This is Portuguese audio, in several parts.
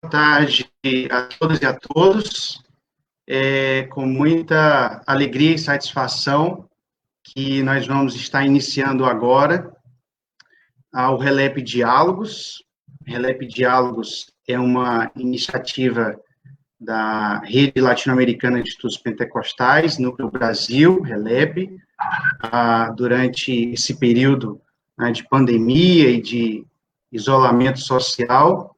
tarde a todas e a todos. É com muita alegria e satisfação que nós vamos estar iniciando agora o RELEP Diálogos. RELEP Diálogos é uma iniciativa da Rede Latino-Americana de Estudos Pentecostais, Núcleo Brasil, RELEP, durante esse período de pandemia e de isolamento social,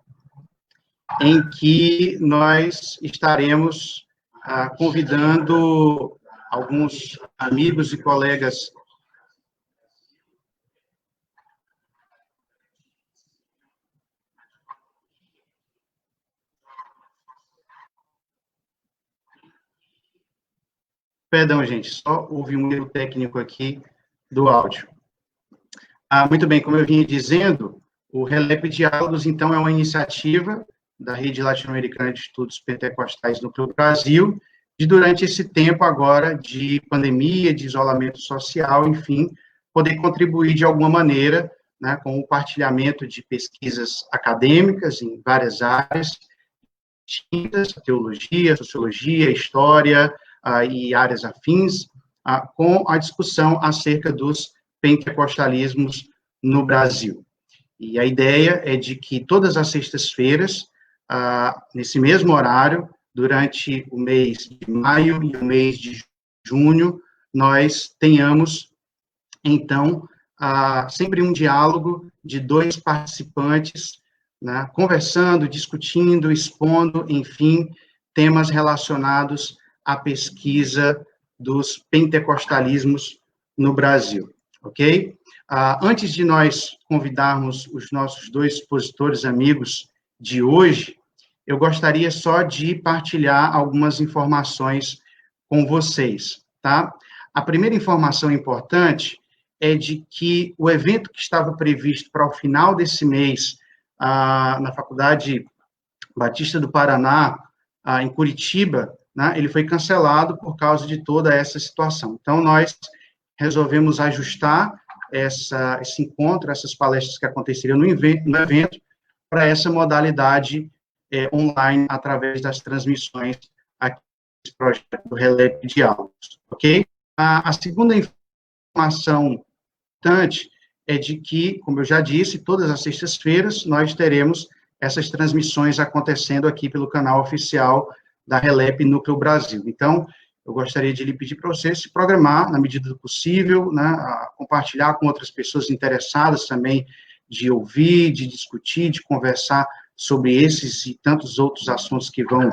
em que nós estaremos convidando alguns amigos e colegas Perdão, gente, só houve um erro técnico aqui do áudio. Muito bem, como eu vinha dizendo, o RELEP Diálogos, então, é uma iniciativa da Rede Latino-Americana de Estudos Pentecostais Núcleo Brasil, de durante esse tempo agora de pandemia, de isolamento social, enfim, poder contribuir de alguma maneira, né, com o partilhamento de pesquisas acadêmicas em várias áreas distintas, teologia, sociologia, história, e áreas afins, com a discussão acerca dos pentecostalismos no Brasil. E a ideia é de que todas as sextas-feiras, nesse mesmo horário, durante o mês de maio e o mês de junho, nós tenhamos, então, sempre um diálogo de dois participantes, né, conversando, discutindo, expondo, enfim, temas relacionados à pesquisa dos pentecostalismos no Brasil, ok? Antes de nós convidarmos os nossos dois expositores amigos de hoje, eu gostaria só de partilhar algumas informações com vocês, tá? A primeira informação importante é de que o evento que estava previsto para o final desse mês, na Faculdade Batista do Paraná, em Curitiba, né, ele foi cancelado por causa de toda essa situação. Então, nós resolvemos ajustar esse encontro, essas palestras que aconteceriam no evento, para essa modalidade online, através das transmissões aqui desse projeto do RELEP Diálogos, ok? A segunda informação importante é de que, como eu já disse, todas as sextas-feiras nós teremos essas transmissões acontecendo aqui pelo canal oficial da RELEP Núcleo Brasil. Então, eu gostaria de lhe pedir para você se programar, na medida do possível, né, compartilhar com outras pessoas interessadas também de ouvir, de discutir, de conversar sobre esses e tantos outros assuntos que vão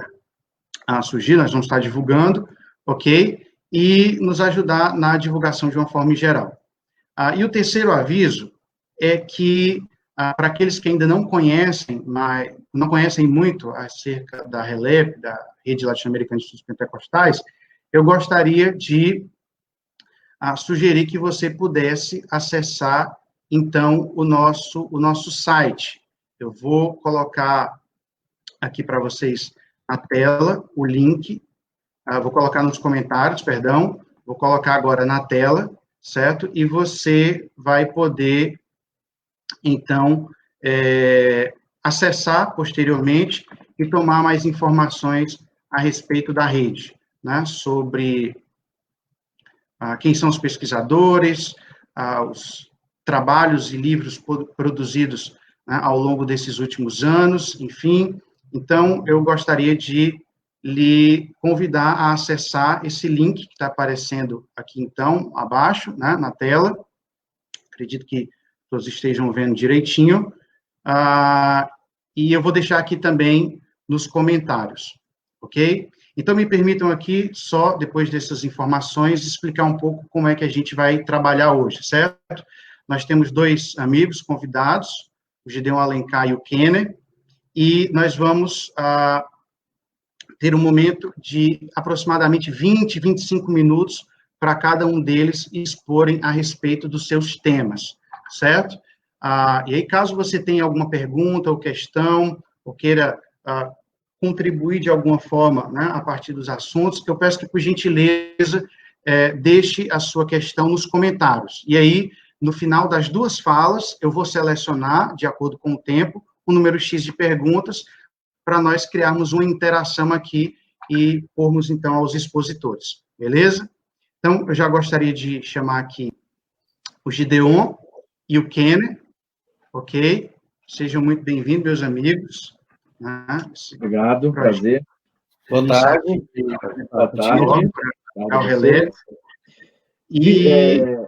surgir, nós vamos estar divulgando, ok? E nos ajudar na divulgação de uma forma geral. E o terceiro aviso é que, para aqueles que ainda não conhecem, mas não conhecem muito acerca da RELEP, da Rede Latino-Americana de Estudos Pentecostais, eu gostaria de sugerir que você pudesse acessar, então, o nosso site. Eu vou colocar aqui para vocês na tela o link, vou colocar nos comentários, perdão, vou colocar agora na tela, certo? E você vai poder, então, acessar posteriormente e tomar mais informações a respeito da rede, né? Sobre quem são os pesquisadores, os trabalhos e livros produzidos, né, ao longo desses últimos anos, enfim. Então, eu gostaria de lhe convidar a acessar esse link que está aparecendo aqui, então, abaixo, né, na tela. Acredito que todos estejam vendo direitinho. E eu vou deixar aqui também nos comentários, ok? Então, me permitam aqui, só depois dessas informações, explicar um pouco como é que a gente vai trabalhar hoje, certo? Nós temos dois amigos convidados, o Gideon Alencar e o Kenner, e nós vamos ter um momento de aproximadamente 20, 25 minutos para cada um deles exporem a respeito dos seus temas, certo? E aí, caso você tenha alguma pergunta ou questão, ou queira contribuir de alguma forma, né, a partir dos assuntos, que eu peço que, por gentileza, deixe a sua questão nos comentários. E aí, no final das duas falas, eu vou selecionar, de acordo com o tempo, o número X de perguntas, para nós criarmos uma interação aqui e pormos, então, aos expositores, beleza? Então, eu já gostaria de chamar aqui o Gideon e o Kenner, ok? Sejam muito bem-vindos, meus amigos. Obrigado, prazer. Boa tarde. Boa tarde. Ao relé.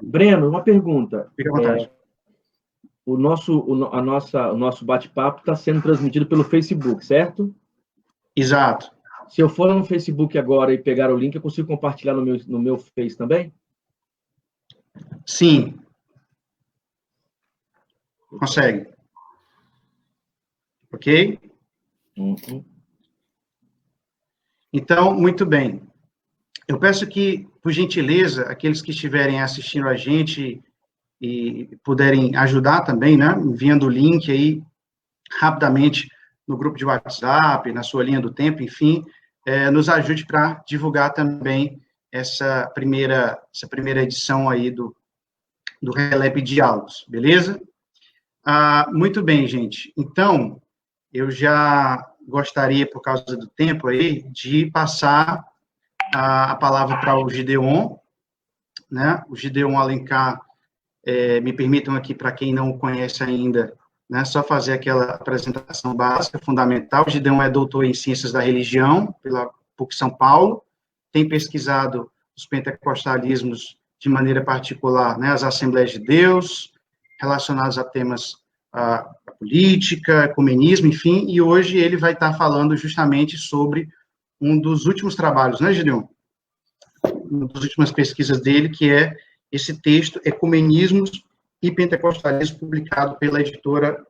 Breno, uma pergunta. Fique à vontade. O nosso bate-papo está sendo transmitido pelo Facebook, certo? Exato. Se eu for no Facebook agora e pegar o link, eu consigo compartilhar no meu Face também? Sim. Consegue. Ok? Uhum. Então, muito bem. Eu peço que, por gentileza, aqueles que estiverem assistindo a gente e puderem ajudar também, né, enviando o link aí rapidamente no grupo de WhatsApp, na sua linha do tempo, enfim, nos ajude para divulgar também essa primeira edição aí do Relep Diálogos, beleza? Muito bem, gente. Então, eu já gostaria, por causa do tempo aí, de passar a palavra para o Gideon, né? O Gideon Alencar, me permitam aqui, para quem não o conhece ainda, né, só fazer aquela apresentação básica, fundamental. O Gideon é doutor em Ciências da Religião, pela PUC São Paulo, tem pesquisado os pentecostalismos de maneira particular, né, as Assembleias de Deus, relacionados a temas a política, ecumenismo, enfim, e hoje ele vai estar falando justamente sobre um dos últimos trabalhos, né, Gideon? Uma das últimas pesquisas dele, que é esse texto, Ecumenismos e Pentecostalismo, publicado pela editora,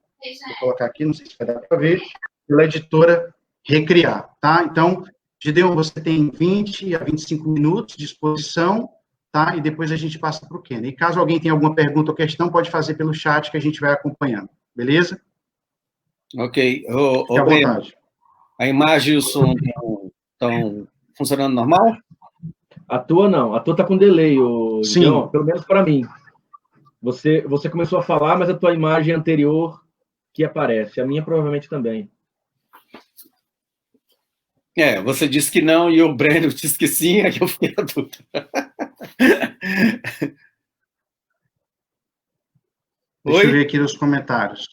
vou colocar aqui, não sei se vai dar para ver, pela editora Recriar, tá? Então, Gideon, você tem 20 a 25 minutos de exposição, tá? E depois a gente passa para o Ken. E caso alguém tenha alguma pergunta ou questão, pode fazer pelo chat que a gente vai acompanhando, beleza? Ok. Fique à vontade. A imagem e o som estão funcionando normal? A tua não, a tua tá com delay, Sim. Gideon, pelo menos para mim. Você começou a falar, mas a tua imagem anterior que aparece, a minha provavelmente também. Você disse que não e o Breno disse que sim, aí eu fiquei na dúvida. Deixa eu ver aqui nos comentários.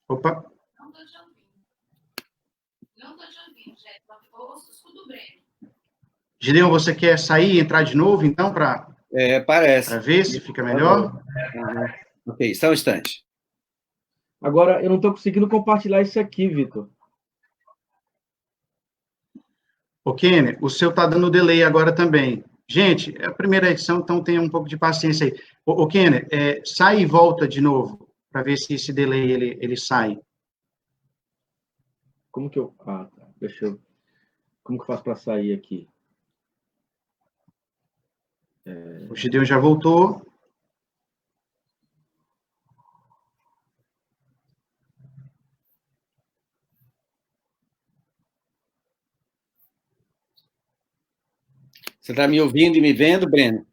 Opa. Não estou te ouvindo. Não estou te ouvindo, Jéssica. Eu ouço o do Breno. Gideon, você quer sair e entrar de novo, então, para parece. Para ver se fica melhor? Ok, só um instante. Agora, eu não estou conseguindo compartilhar isso aqui, Vitor. Ô, Kenner, o seu está dando delay agora também. Gente, é a primeira edição, então tenha um pouco de paciência aí. Ô, Kenner, sai e volta de novo, para ver se esse delay ele sai. Como que eu... tá. Deixa eu... Como que eu faço para sair aqui? O Gideon já voltou. Você está me ouvindo e me vendo, Breno?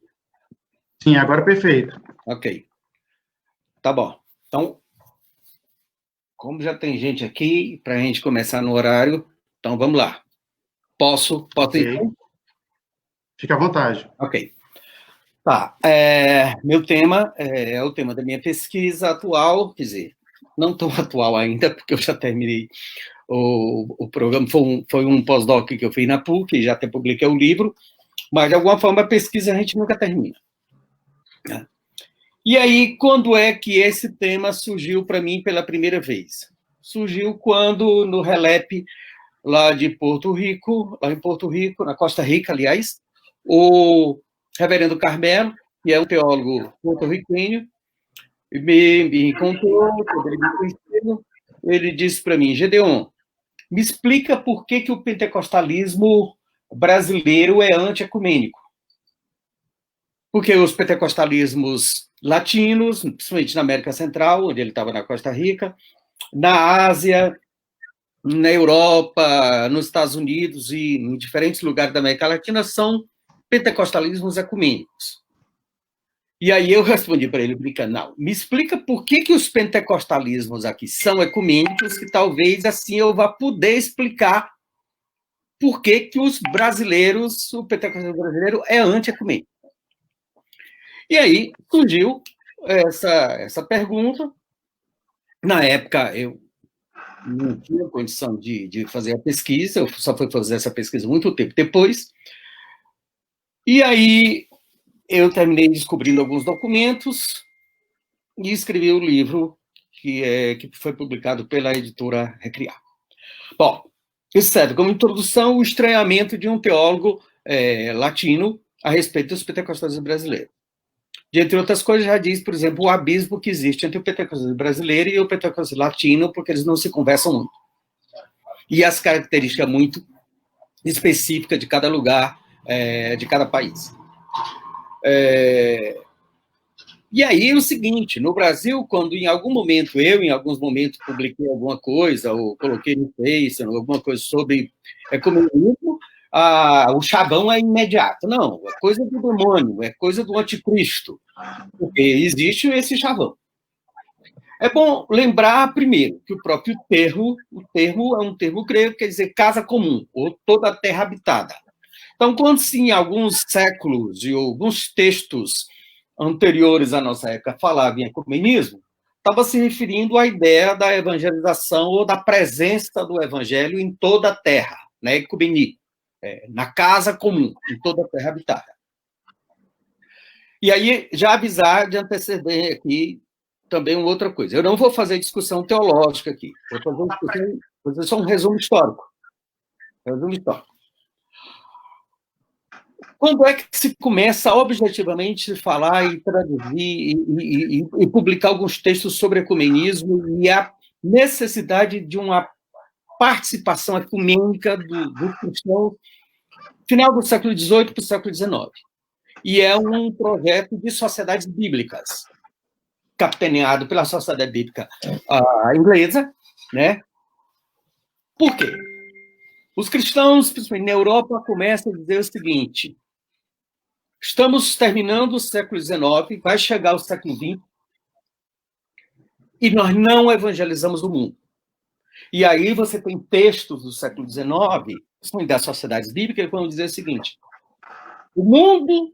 Sim, agora perfeito. Ok. Tá bom. Então, como já tem gente aqui, para a gente começar no horário, então vamos lá. Posso Okay. ir? Fica à vontade. Ok. Tá. Meu tema é o tema da minha pesquisa atual, quer dizer, não tão atual ainda, porque eu já terminei o programa, foi um pós-doc que eu fiz na PUC, já até publiquei o livro, mas, de alguma forma, a pesquisa a gente nunca termina. Né? E aí, quando é que esse tema surgiu para mim pela primeira vez? Surgiu quando, no Relep, lá em Porto Rico, na Costa Rica, aliás, o reverendo Carmelo, que é um teólogo porto-riquenho, me encontrou, quando ele me conheceu, ele disse para mim, Gedeon, me explica por que o pentecostalismo brasileiro é anti-ecumênico. Porque os pentecostalismos latinos, principalmente na América Central, onde ele estava na Costa Rica, na Ásia, na Europa, nos Estados Unidos e em diferentes lugares da América Latina, são pentecostalismos ecumênicos. E aí eu respondi para ele, brincando, não, me explica por que os pentecostalismos aqui são ecumênicos, que talvez assim eu vá poder explicar por que os brasileiros, o pentecostalismo brasileiro é anti-ecumênico. E aí surgiu essa pergunta. Na época, eu não tinha condição de fazer a pesquisa, eu só fui fazer essa pesquisa muito tempo depois. E aí eu terminei descobrindo alguns documentos e escrevi o livro que foi publicado pela editora Recriar. Bom, isso serve como introdução o estranhamento de um teólogo latino a respeito dos pentecostais brasileiros. De, entre outras coisas, já diz, por exemplo, o abismo que existe entre o pentecostal brasileiro e o pentecostal latino, porque eles não se conversam muito. E as características muito específicas de cada lugar, de cada país. E aí o seguinte, no Brasil, quando em algum momento, em alguns momentos, publiquei alguma coisa, ou coloquei no Face, alguma coisa sobre ecumenismo, o chavão é imediato. Não, é coisa do demônio, é coisa do anticristo, porque existe esse chavão. É bom lembrar, primeiro, que o próprio termo é um termo grego, quer dizer casa comum, ou toda a terra habitada. Então, quando sim, alguns séculos e alguns textos anteriores à nossa época falavam em ecumenismo, estava se referindo à ideia da evangelização ou da presença do evangelho em toda a terra, né, ecumenia, na casa comum, em toda a terra habitada. E aí, já avisar de anteceder aqui também uma outra coisa. Eu não vou fazer discussão teológica aqui, vou fazer só um resumo histórico. Quando é que se começa objetivamente a falar e traduzir e publicar alguns textos sobre ecumenismo e a necessidade de uma participação ecumênica do cristão final do século XVIII para o século XIX? E é um projeto de sociedades bíblicas, capitaneado pela Sociedade Bíblica Inglesa, né? Por quê? Os cristãos, principalmente na Europa, começam a dizer o seguinte: estamos terminando o século XIX, vai chegar o século XX, e nós não evangelizamos o mundo. E aí você tem textos do século XIX, principalmente das sociedades bíblicas, que vão dizer o seguinte: o mundo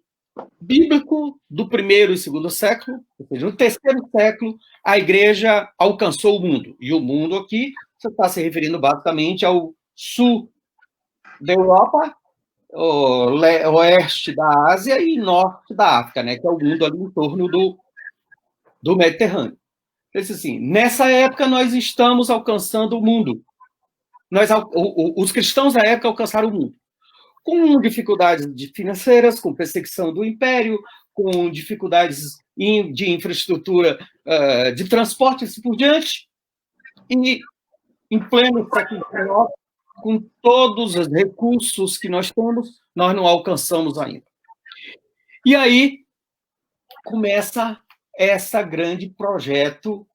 bíblico do primeiro e segundo século, ou seja, no terceiro século, a igreja alcançou o mundo. E o mundo aqui, você está se referindo basicamente ao sul da Europa, oeste da Ásia e norte da África, né, que é o mundo ali em torno do Mediterrâneo. Então, assim, nessa época, nós estamos alcançando o mundo. Os cristãos da época alcançaram o mundo. Com dificuldades financeiras, com perseguição do império, com dificuldades de infraestrutura de transporte e assim por diante, e em pleno século XIX, com todos os recursos que nós temos, nós não alcançamos ainda. E aí começa esse grande projeto,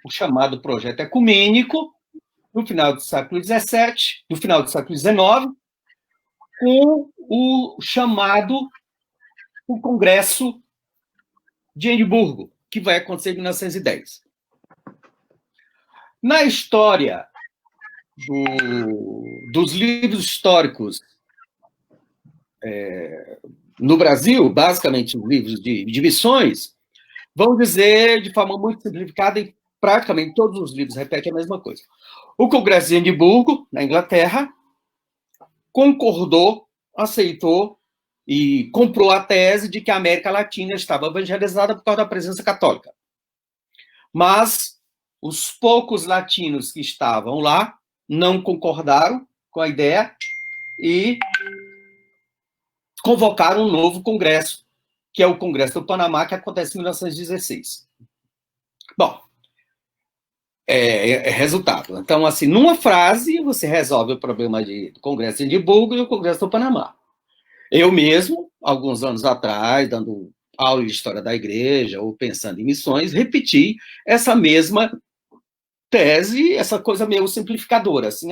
o chamado projeto ecumênico, no final do século XVII, no final do século XIX, com o chamado o Congresso de Edimburgo, que vai acontecer em 1910. Na história dos livros históricos no Brasil, basicamente os livros de missões, vão dizer de forma muito simplificada, e praticamente todos os livros repetem a mesma coisa. O Congresso de Edimburgo, na Inglaterra, concordou, aceitou e comprou a tese de que a América Latina estava evangelizada por causa da presença católica. Mas os poucos latinos que estavam lá não concordaram com a ideia e convocaram um novo congresso, que é o Congresso do Panamá, que acontece em 1916. Bom, resultado. Então, assim, numa frase, você resolve o problema do Congresso de Edimburgo e o Congresso do Panamá. Eu mesmo, alguns anos atrás, dando aula de história da igreja ou pensando em missões, repeti essa mesma tese, essa coisa meio simplificadora, assim,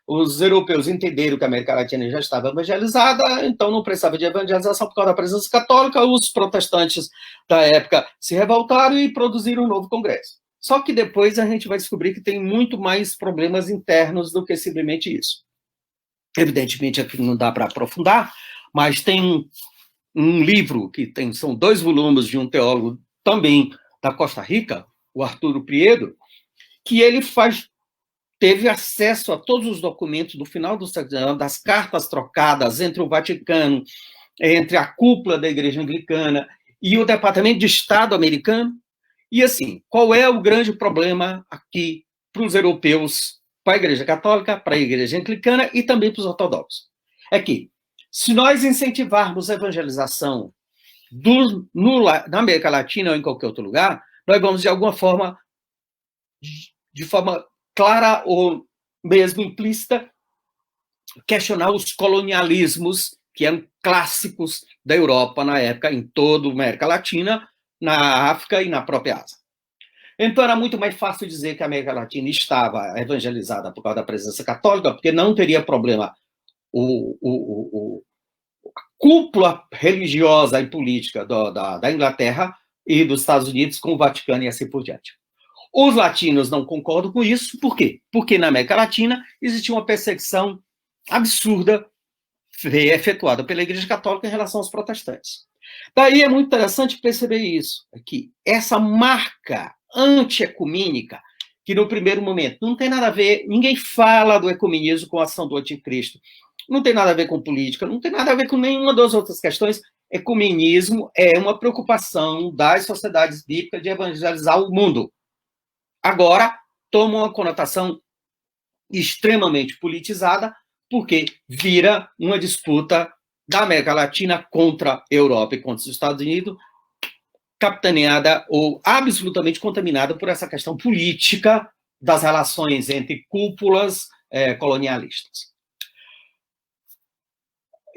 os europeus entenderam que a América Latina já estava evangelizada, então não precisava de evangelização por causa da presença católica, os protestantes da época se revoltaram e produziram um novo congresso. Só que depois a gente vai descobrir que tem muito mais problemas internos do que simplesmente isso. Evidentemente, aqui não dá para aprofundar, mas tem um livro que são 2 volumes de um teólogo também da Costa Rica, o Arturo Priedo, que ele teve acesso a todos os documentos do final do século XIX, das cartas trocadas entre o Vaticano, entre a cúpula da Igreja Anglicana e o Departamento de Estado americano. E, assim, qual é o grande problema aqui para os europeus, para a Igreja Católica, para a Igreja Anglicana e também para os ortodoxos? É que, se nós incentivarmos a evangelização na América Latina ou em qualquer outro lugar, nós vamos, de alguma forma, de forma clara ou mesmo implícita, questionar os colonialismos que eram clássicos da Europa na época, em toda a América Latina, na África e na própria Ásia. Então, era muito mais fácil dizer que a América Latina estava evangelizada por causa da presença católica, porque não teria problema a cúpula religiosa e política da Inglaterra e dos Estados Unidos com o Vaticano e assim por diante. Os latinos não concordam com isso. Por quê? Porque na América Latina existia uma perseguição absurda efetuada pela Igreja Católica em relação aos protestantes. Daí é muito interessante perceber isso, que essa marca anti-ecumênica, que no primeiro momento não tem nada a ver, ninguém fala do ecumenismo com a ação do anticristo, não tem nada a ver com política, não tem nada a ver com nenhuma das outras questões. Ecumenismo é uma preocupação das sociedades bíblicas de evangelizar o mundo. Agora, toma uma conotação extremamente politizada, porque vira uma disputa da América Latina contra a Europa e contra os Estados Unidos, capitaneada ou absolutamente contaminada por essa questão política das relações entre cúpulas colonialistas.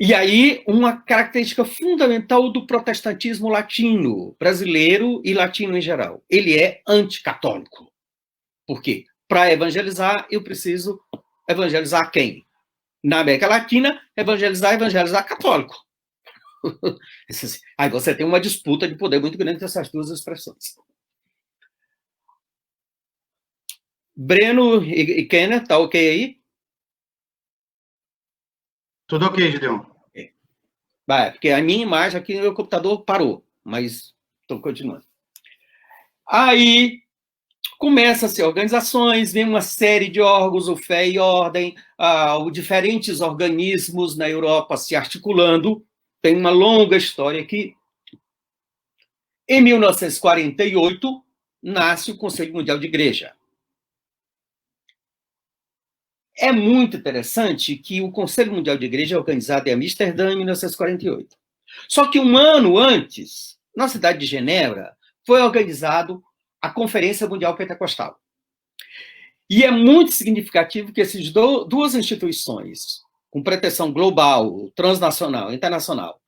E aí, uma característica fundamental do protestantismo latino, brasileiro e latino em geral, ele é anticatólico. Por quê? Para evangelizar, eu preciso evangelizar quem? Na América Latina, evangelizar católico. Aí você tem uma disputa de poder muito grande entre essas duas expressões. Breno e Kenneth, tá ok aí? Tudo ok, Gideon. Porque a minha imagem aqui no meu computador parou, mas estou continuando. Aí começa-se organizações, vem uma série de órgãos, o Fé e Ordem, diferentes organismos na Europa se articulando. Tem uma longa história aqui. Em 1948, nasce o Conselho Mundial de Igreja. É muito interessante que o Conselho Mundial de Igreja é organizado em Amsterdã em 1948. Só que um ano antes, na cidade de Genebra, foi organizado a Conferência Mundial Pentecostal. E é muito significativo que essas duas instituições, com pretensão global, transnacional, internacional,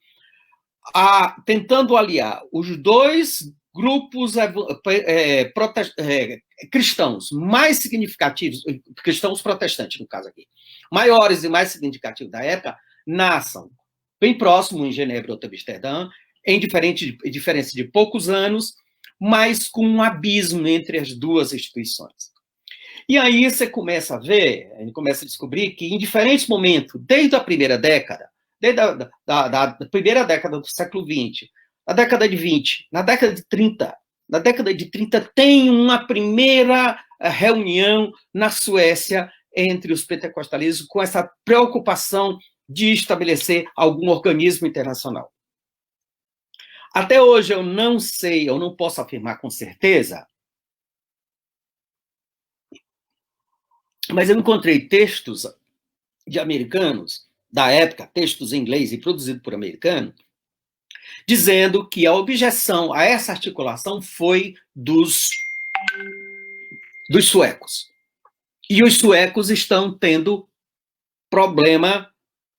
tentando aliar os dois grupos cristãos mais significativos, cristãos protestantes, no caso aqui, maiores e mais significativos da época, nasçam bem próximo em Genebra ou Amsterdã, em diferença de poucos anos, mas com um abismo entre as duas instituições. E aí você começa a ver, começa a descobrir que em diferentes momentos, desde a primeira década, desde a primeira década do século XX, na década de 20, na década de 30, na década de 30 tem uma primeira reunião na Suécia entre os pentecostalistas com essa preocupação de estabelecer algum organismo internacional. Até hoje eu não sei, eu não posso afirmar com certeza, mas eu encontrei textos de americanos da época, textos em inglês e produzidos por americanos, dizendo que a objeção a essa articulação foi dos suecos. E os suecos estão tendo problema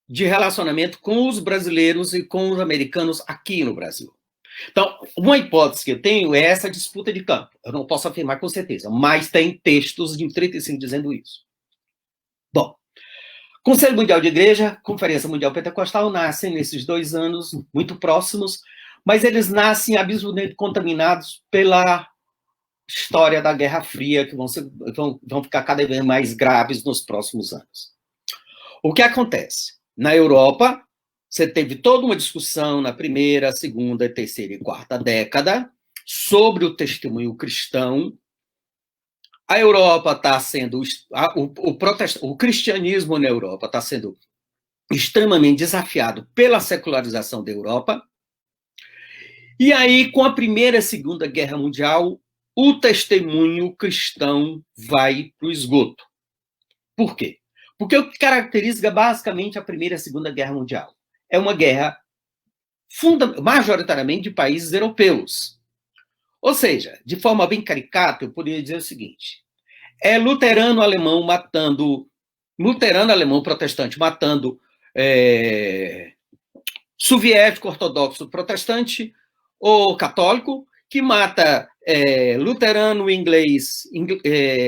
de relacionamento com os brasileiros e com os americanos aqui no Brasil. Então, uma hipótese que eu tenho é essa disputa de campo. Eu não posso afirmar com certeza, mas tem textos de 35 dizendo isso. Bom, Conselho Mundial de Igreja, Conferência Mundial Pentecostal nascem nesses 2 anos muito próximos, mas eles nascem absurdamente contaminados pela história da Guerra Fria, que vão ficar cada vez mais graves nos próximos anos. O que acontece? Na Europa, você teve toda uma discussão na primeira, segunda, terceira e quarta década sobre o testemunho cristão. A Europa está sendo... O cristianismo na Europa está sendo extremamente desafiado pela secularização da Europa. E aí, com a Primeira e Segunda Guerra Mundial, o testemunho cristão vai para o esgoto. Por quê? Porque o que caracteriza basicamente a Primeira e a Segunda Guerra Mundial é uma guerra majoritariamente de países europeus. Ou seja, de forma bem caricata, eu poderia dizer o seguinte: é luterano alemão protestante matando soviético ortodoxo protestante ou católico, que mata luterano inglês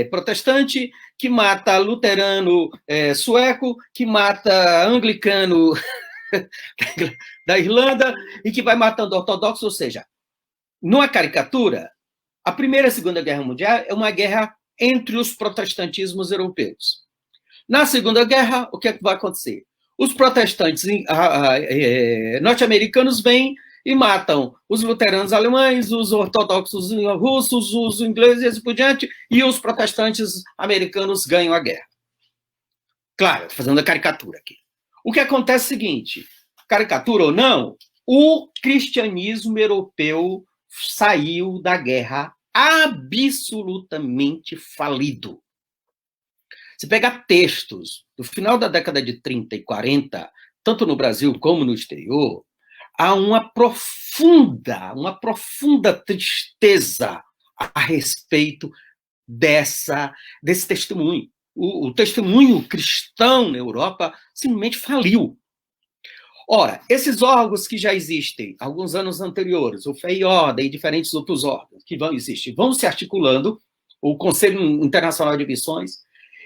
protestante, que mata luterano sueco, que mata anglicano da Irlanda e que vai matando ortodoxos. Ou seja, numa caricatura, a Primeira e a Segunda Guerra Mundial é uma guerra entre os protestantismos europeus. Na Segunda Guerra, o que é que vai acontecer? Os protestantes norte-americanos vêm e matam os luteranos alemães, os ortodoxos russos, os ingleses e assim por diante, e os protestantes americanos ganham a guerra. Claro, estou fazendo a caricatura aqui. O que acontece é o seguinte: caricatura ou não, o cristianismo europeu saiu da guerra absolutamente falido. Se pegar textos do final da década de 30 e 40, tanto no Brasil como no exterior, há uma profunda tristeza a respeito desse testemunho. O testemunho cristão na Europa simplesmente faliu. Ora, esses órgãos que já existem alguns anos anteriores, o FEI e Ordem e diferentes outros órgãos que vão existir, vão se articulando, o Conselho Internacional de Missões,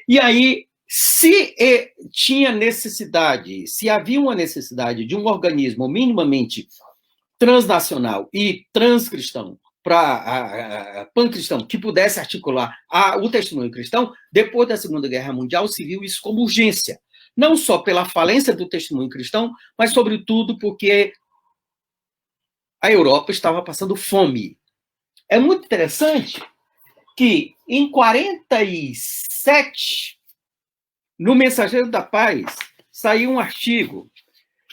e aí, se havia uma necessidade de um organismo minimamente transnacional e transcristão, pancristão, que pudesse articular o testemunho cristão, depois da Segunda Guerra Mundial se viu isso como urgência. Não só pela falência do testemunho cristão, mas, sobretudo, porque a Europa estava passando fome. É muito interessante que, em 47, no Mensageiro da Paz, saiu um artigo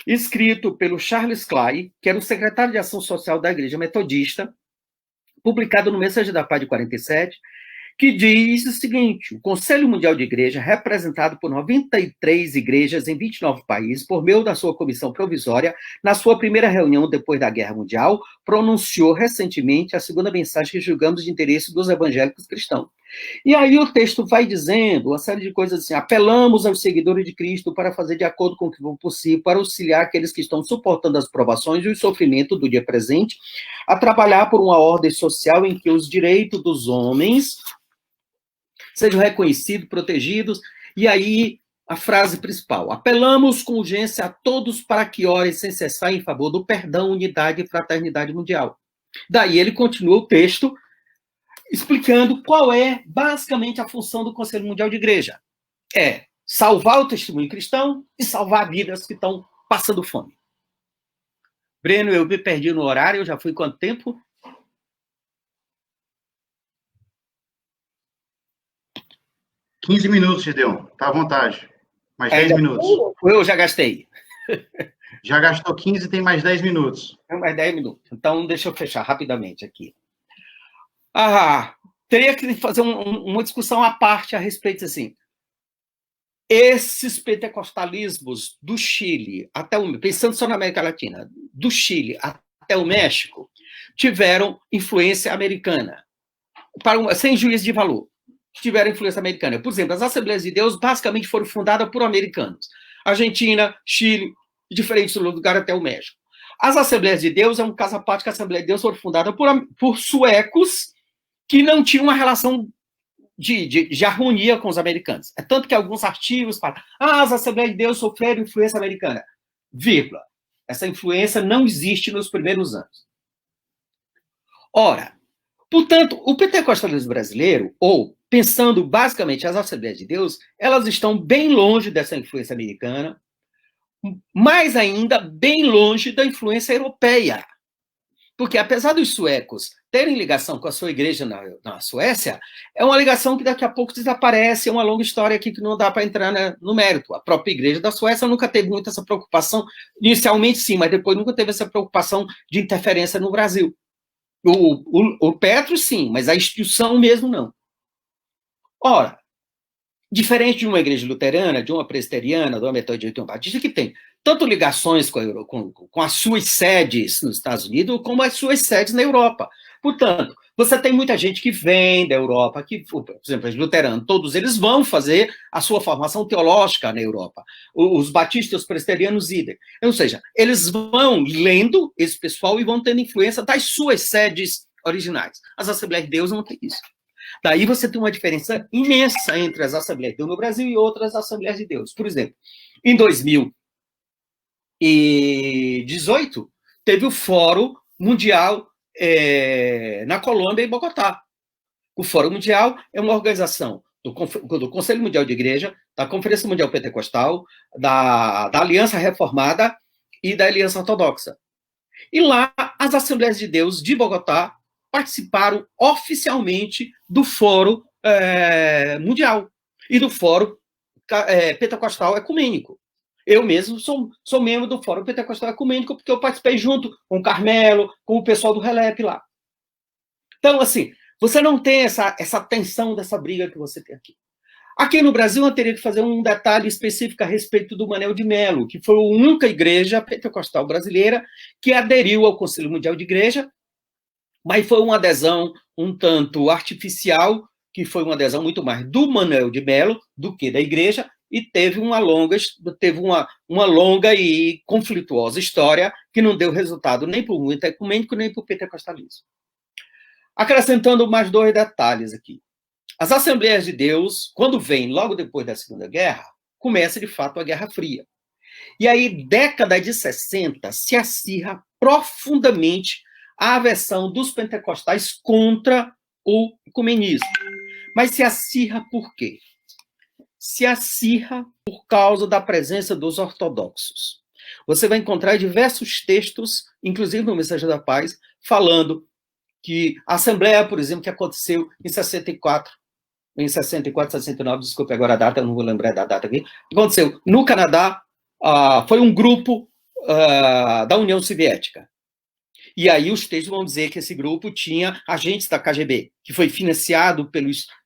escrito pelo Charles Clay, que era o secretário de Ação Social da Igreja Metodista, publicado no Mensageiro da Paz de 47, que diz o seguinte: o Conselho Mundial de Igreja, representado por 93 igrejas em 29 países, por meio da sua comissão provisória, na sua primeira reunião depois da Guerra Mundial, pronunciou recentemente a segunda mensagem que julgamos de interesse dos evangélicos cristãos. E aí o texto vai dizendo uma série de coisas assim: apelamos aos seguidores de Cristo para fazer de acordo com o que for possível, para auxiliar aqueles que estão suportando as provações e o sofrimento do dia presente, a trabalhar por uma ordem social em que os direitos dos homens sejam reconhecidos, protegidos. E aí, a frase principal: apelamos com urgência a todos para que orem sem cessar em favor do perdão, unidade e fraternidade mundial. Daí ele continua o texto explicando qual é, basicamente, a função do Conselho Mundial de Igreja. É salvar o testemunho cristão e salvar vidas que estão passando fome. Breno, eu me perdi no horário, eu já fui quanto tempo? 15 minutos, Gideon. Tá à vontade. Mais 10 minutos. Eu já gastei. Já gastou 15, tem mais 10 minutos. Tem mais 10 minutos. Então, deixa eu fechar rapidamente aqui. Teria que fazer uma discussão à parte a respeito, assim. Esses pentecostalismos do Chile, pensando só na América Latina, do Chile até o México, tiveram influência americana, sem juízo de valor. Tiveram influência americana. Por exemplo, as Assembleias de Deus basicamente foram fundadas por americanos. Argentina, Chile, diferentes lugares até o México. As Assembleias de Deus é um caso à parte, que as Assembleias de Deus foram fundadas por suecos que não tinham uma relação de harmonia com os americanos. É tanto que alguns artigos falam, as Assembleias de Deus sofreram influência americana. Vírgula. Essa influência não existe nos primeiros anos. Ora, portanto, o pentecostalismo brasileiro, ou pensando basicamente as Assembleias de Deus, elas estão bem longe dessa influência americana, mais ainda bem longe da influência europeia. Porque, apesar dos suecos terem ligação com a sua igreja na Suécia, é uma ligação que daqui a pouco desaparece, é uma longa história aqui que não dá para entrar no mérito. A própria igreja da Suécia nunca teve muito essa preocupação, inicialmente sim, mas depois nunca teve essa preocupação de interferência no Brasil. O Petro, sim, mas a instituição mesmo não. Ora, diferente de uma igreja luterana, de uma presbiteriana, de uma metodista, de uma batista, que tem tanto ligações com as suas sedes nos Estados Unidos, como as suas sedes na Europa. Portanto, você tem muita gente que vem da Europa, que, por exemplo, os luteranos, todos eles vão fazer a sua formação teológica na Europa. Os batistas, os presbiterianos, idem. Ou seja, eles vão lendo esse pessoal e vão tendo influência das suas sedes originais. As Assembleias de Deus não têm isso. Daí você tem uma diferença imensa entre as Assembleias de Deus no Brasil e outras Assembleias de Deus. Por exemplo, em 2018, teve o Fórum Mundial na Colômbia, em Bogotá. O Fórum Mundial é uma organização do Conselho Mundial de Igreja, da Conferência Mundial Pentecostal, da Aliança Reformada e da Aliança Ortodoxa. E lá, as Assembleias de Deus de Bogotá participaram oficialmente do Fórum Mundial e do Fórum Pentecostal Ecumênico. Eu mesmo sou membro do Fórum Pentecostal Ecumênico porque eu participei junto com o Carmelo, com o pessoal do Relep lá. Então, assim, você não tem essa tensão dessa briga que você tem aqui. Aqui no Brasil, eu teria que fazer um detalhe específico a respeito do Manel de Melo, que foi a única igreja pentecostal brasileira que aderiu ao Conselho Mundial de Igreja, mas foi uma adesão um tanto artificial, que foi uma adesão muito mais do Manuel de Melo do que da igreja, e teve uma longa e conflituosa história que não deu resultado nem para o movimento ecumênico, nem para o pentecostalismo. Acrescentando mais 2 detalhes aqui. As Assembleias de Deus, quando vem logo depois da Segunda Guerra, começa de fato a Guerra Fria. E aí, década de 60, se acirra profundamente a aversão dos pentecostais contra o ecumenismo. Mas se acirra por quê? Se acirra por causa da presença dos ortodoxos. Você vai encontrar diversos textos, inclusive no Mensageiro da Paz, falando que a Assembleia, por exemplo, que aconteceu em 64, 69, desculpe agora a data, eu não vou lembrar da data aqui, aconteceu no Canadá, foi um grupo da União Soviética. E aí os textos vão dizer que esse grupo tinha agentes da KGB, que foi financiado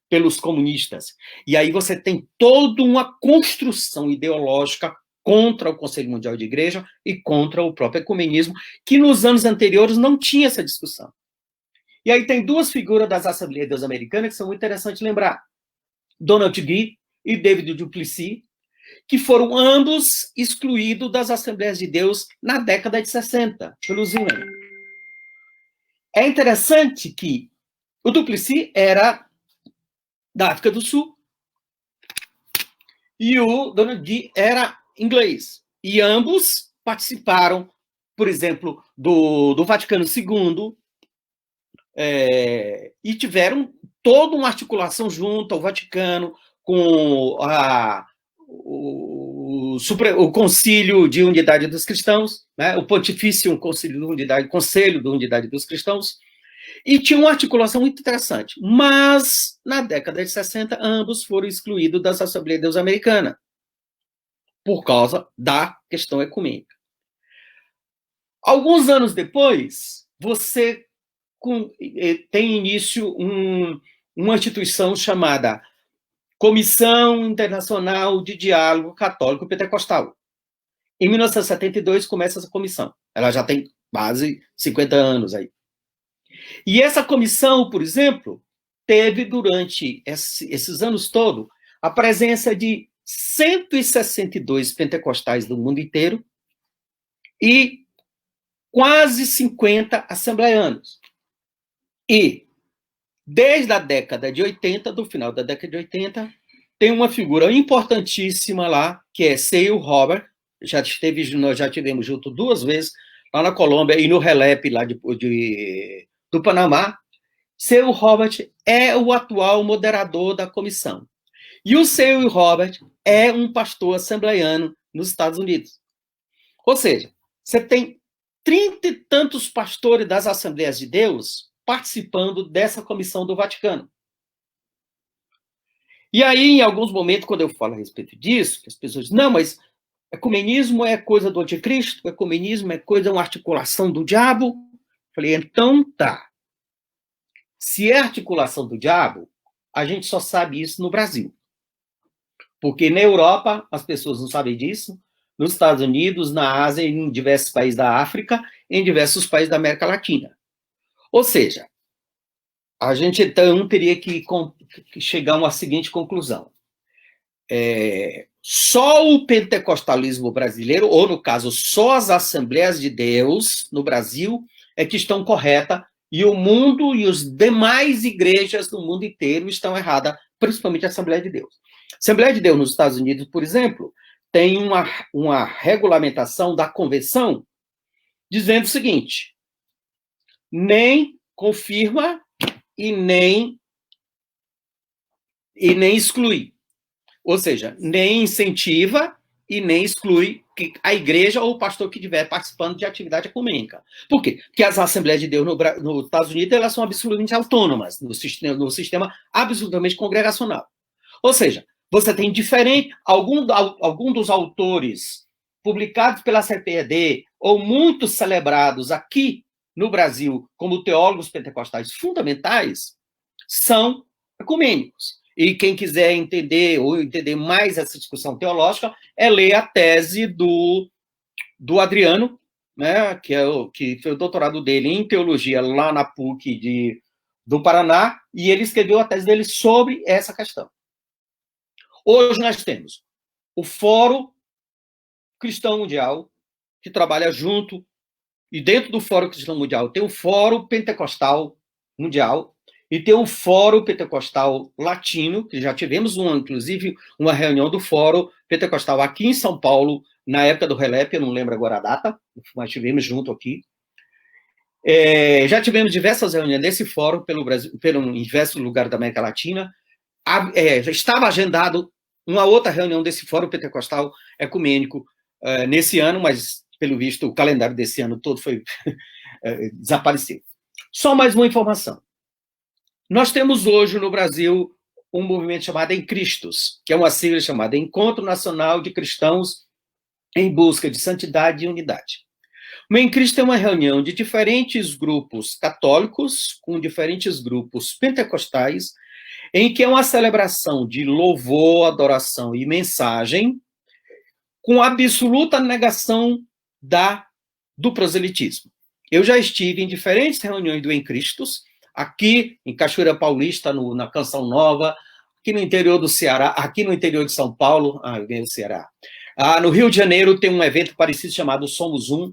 pelos comunistas. E aí você tem toda uma construção ideológica contra o Conselho Mundial de Igreja e contra o próprio ecumenismo, que nos anos anteriores não tinha essa discussão. E aí tem 2 figuras das Assembleias de Deus americanas que são muito interessantes lembrar. Donald Gee e David Duplessis, que foram ambos excluídos das Assembleias de Deus na década de 60, pelos UN. É interessante que o Duplessis era da África do Sul e o Donald Gee era inglês. E ambos participaram, por exemplo, do Vaticano II, e tiveram toda uma articulação junto ao Vaticano com o Concílio de Unidade dos Cristãos, né, o Pontifício Conselho de Unidade dos Cristãos, e tinha uma articulação muito interessante. Mas, na década de 60, ambos foram excluídos das Assembleias de Deus americanas, por causa da questão ecumênica. Alguns anos depois, você tem início uma instituição chamada Comissão Internacional de Diálogo Católico Pentecostal. Em 1972 começa essa comissão. Ela já tem quase 50 anos aí. E essa comissão, por exemplo, teve durante esses anos todos a presença de 162 pentecostais do mundo inteiro e quase 50 assembleianos. E Desde a década de 80, do final da década de 80, tem uma figura importantíssima lá, que é Seu Robert, nós já tivemos junto 2 vezes, lá na Colômbia e no RELEP lá do Panamá. Seu Robert é o atual moderador da comissão. E o Seu Robert é um pastor assembleiano nos Estados Unidos. Ou seja, você tem 30 e tantos pastores das Assembleias de Deus participando dessa comissão do Vaticano. E aí, em alguns momentos, quando eu falo a respeito disso, as pessoas dizem, não, mas ecumenismo é coisa do anticristo, ecumenismo é uma articulação do diabo. Eu falei, então tá. Se é articulação do diabo, a gente só sabe isso no Brasil. Porque na Europa, as pessoas não sabem disso, nos Estados Unidos, na Ásia, em diversos países da África, em diversos países da América Latina. Ou seja, a gente então teria que chegar a uma seguinte conclusão. Só o pentecostalismo brasileiro, ou no caso, só as Assembleias de Deus no Brasil, é que estão corretas, e o mundo e as demais igrejas do mundo inteiro estão erradas, principalmente a Assembleia de Deus. A Assembleia de Deus nos Estados Unidos, por exemplo, tem uma regulamentação da convenção dizendo o seguinte: nem confirma e nem exclui. Ou seja, nem incentiva e nem exclui a igreja ou o pastor que estiver participando de atividade ecumênica. Por quê? Porque as Assembleias de Deus nos Estados Unidos elas são absolutamente autônomas, no sistema absolutamente congregacional. Ou seja, você tem algum dos autores publicados pela CPED ou muito celebrados aqui no Brasil como teólogos pentecostais fundamentais são ecumênicos. E quem quiser entender mais essa discussão teológica é ler a tese do Adriano, né, que foi o doutorado dele em teologia lá na PUC do Paraná, e ele escreveu a tese dele sobre essa questão. Hoje nós temos o Fórum Cristão Mundial, que trabalha junto, e dentro do Fórum Cristão Mundial tem o Fórum Pentecostal Mundial, e tem o Fórum Pentecostal Latino, que já tivemos, inclusive, uma reunião do Fórum Pentecostal aqui em São Paulo, na época do RELEP, eu não lembro agora a data, mas tivemos junto aqui. Já tivemos diversas reuniões desse fórum pelo Brasil, pelo diversos lugares da América Latina. Já estava agendado uma outra reunião desse Fórum Pentecostal Ecumênico nesse ano, mas, pelo visto, o calendário desse ano todo foi desapareceu. Só mais uma informação. Nós temos hoje no Brasil um movimento chamado Encristos, que é uma sigla chamada Encontro Nacional de Cristãos em Busca de Santidade e Unidade. O Encristo é uma reunião de diferentes grupos católicos, com diferentes grupos pentecostais, em que é uma celebração de louvor, adoração e mensagem, com absoluta negação do proselitismo. Eu já estive em diferentes reuniões do Encristos, aqui em Cachoeira Paulista, na Canção Nova, aqui no interior do Ceará, aqui no interior de São Paulo, do Ceará. No Rio de Janeiro tem um evento parecido chamado Somos Um,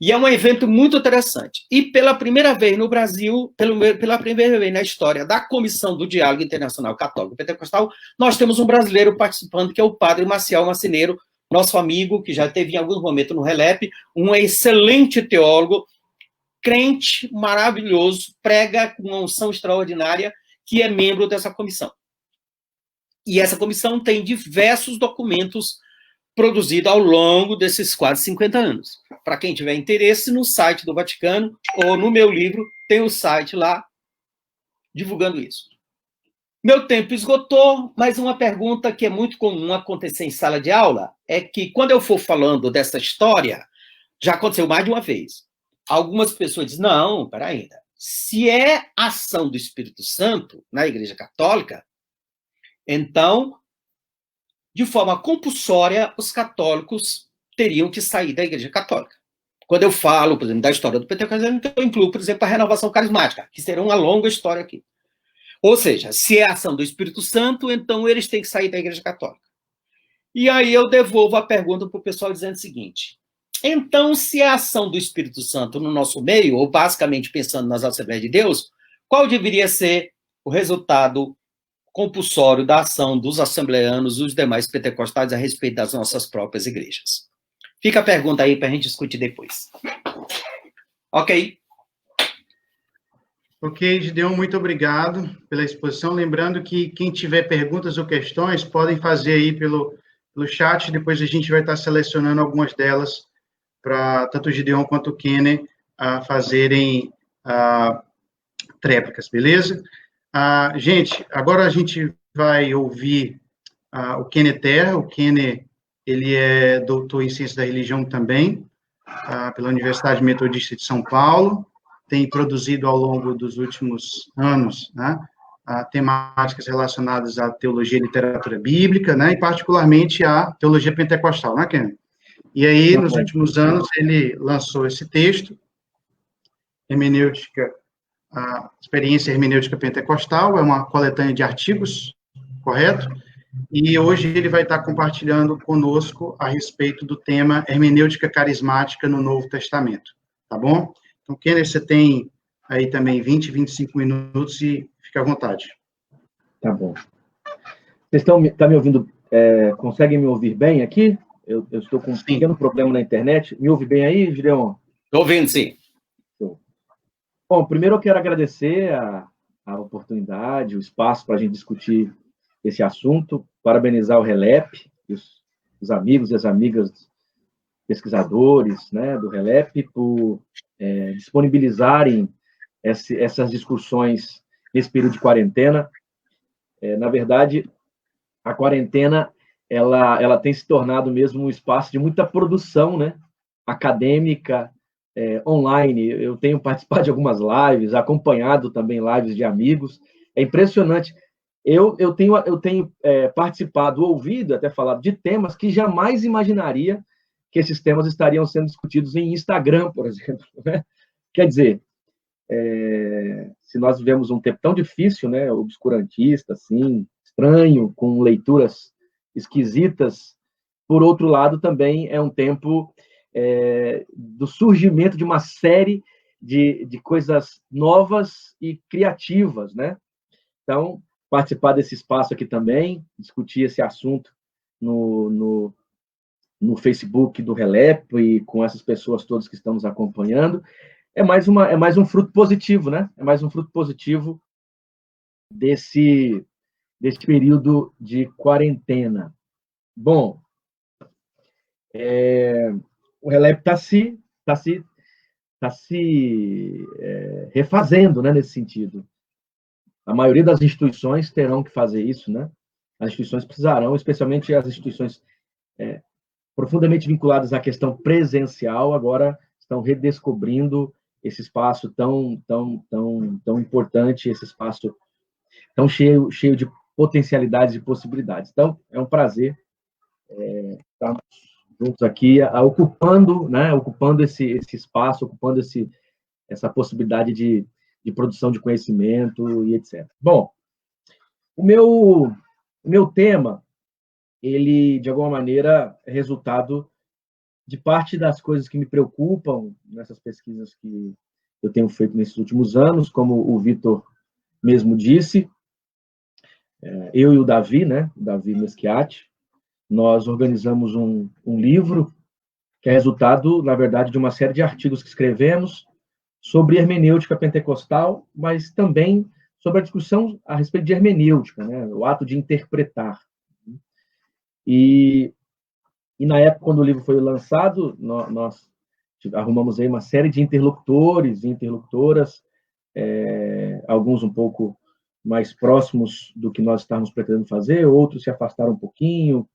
e é um evento muito interessante. E pela primeira vez no Brasil, pela primeira vez na história da Comissão do Diálogo Internacional Católico Pentecostal, nós temos um brasileiro participando, que é o padre Maciel Marceneiro, nosso amigo, que já esteve em alguns momentos no RELEP, um excelente teólogo, crente maravilhoso, prega com uma unção extraordinária, que é membro dessa comissão. E essa comissão tem diversos documentos produzidos ao longo desses quase 50 anos. Para quem tiver interesse, no site do Vaticano, ou no meu livro, tem o site lá divulgando isso. Meu tempo esgotou, mas uma pergunta que é muito comum acontecer em sala de aula é que, quando eu for falando dessa história, já aconteceu mais de uma vez. Algumas pessoas dizem, não, peraí, se é ação do Espírito Santo na Igreja Católica, então, de forma compulsória, os católicos teriam que sair da Igreja Católica. Quando eu falo, por exemplo, da história do pentecostalismo, eu incluo, por exemplo, a renovação carismática, que será uma longa história aqui. Ou seja, se é ação do Espírito Santo, então eles têm que sair da Igreja Católica. E aí eu devolvo a pergunta para o pessoal dizendo o seguinte: então, se é a ação do Espírito Santo no nosso meio, ou basicamente pensando nas Assembleias de Deus, qual deveria ser o resultado compulsório da ação dos assembleanos e os demais pentecostais a respeito das nossas próprias igrejas? Fica a pergunta aí para a gente discutir depois. Ok? Ok, Gideon, muito obrigado pela exposição. Lembrando que quem tiver perguntas ou questões, podem fazer aí pelo chat, depois a gente vai estar selecionando algumas delas para tanto o Gideon quanto o Kenner fazerem tréplicas, beleza? Gente, agora a gente vai ouvir o Kenner Terra. O Kenner, ele é doutor em Ciência da Religião também, pela Universidade Metodista de São Paulo, tem produzido ao longo dos últimos anos, né, temáticas relacionadas à teologia e literatura bíblica, né, e particularmente à teologia pentecostal, né, Ken? E aí, nos últimos anos, ele lançou esse texto, Hermenêutica, a Experiência Hermenêutica Pentecostal, é uma coletânea de artigos, correto? E hoje ele vai estar compartilhando conosco a respeito do tema Hermenêutica Carismática no Novo Testamento, tá bom? Então, Kenner, você tem aí também 20, 25 minutos e fica à vontade. Tá bom. Vocês estão me ouvindo, conseguem me ouvir bem aqui? Eu estou com um pequeno problema na internet. Me ouve bem aí, Gideon? Estou ouvindo, sim. Bom, primeiro eu quero agradecer a oportunidade, o espaço para a gente discutir esse assunto, parabenizar o RELEP, os amigos e as amigas pesquisadores, né, do RELEP, por disponibilizarem essas discussões nesse período de quarentena. Na verdade, a quarentena ela tem se tornado mesmo um espaço de muita produção, né, acadêmica, online. Eu tenho participado de algumas lives, acompanhado também lives de amigos. É impressionante. Eu tenho participado, ouvido, até falado de temas que jamais imaginaria que esses temas estariam sendo discutidos em Instagram, por exemplo. Né? Quer dizer, se nós vivemos um tempo tão difícil, né, obscurantista, assim, estranho, com leituras esquisitas, por outro lado, também é um tempo do surgimento de uma série de coisas novas e criativas, né? Então, participar desse espaço aqui também, discutir esse assunto no Facebook do RELEP e com essas pessoas todas que estão nos acompanhando, é mais um fruto positivo, né? É mais um fruto positivo desse período de quarentena. Bom, o RELEP está se refazendo, né, nesse sentido. A maioria das instituições terão que fazer isso, né? As instituições precisarão, especialmente as instituições profundamente vinculadas à questão presencial, agora estão redescobrindo esse espaço tão importante, esse espaço tão cheio de potencialidades e possibilidades. Então, é um prazer estarmos juntos aqui, ocupando esse espaço, ocupando essa possibilidade de produção de conhecimento e etc. Bom, o meu tema, ele, de alguma maneira, é resultado de parte das coisas que me preocupam nessas pesquisas que eu tenho feito nesses últimos anos, como o Vitor mesmo disse, eu e o Davi, né, o Davi Meschiati, nós organizamos um livro que é resultado, na verdade, de uma série de artigos que escrevemos sobre hermenêutica pentecostal, mas também sobre a discussão a respeito de hermenêutica, né, o ato de interpretar. E na época, quando o livro foi lançado, nós arrumamos aí uma série de interlocutores e interlocutoras, alguns um pouco mais próximos do que nós estávamos pretendendo fazer, outros se afastaram um pouquinho,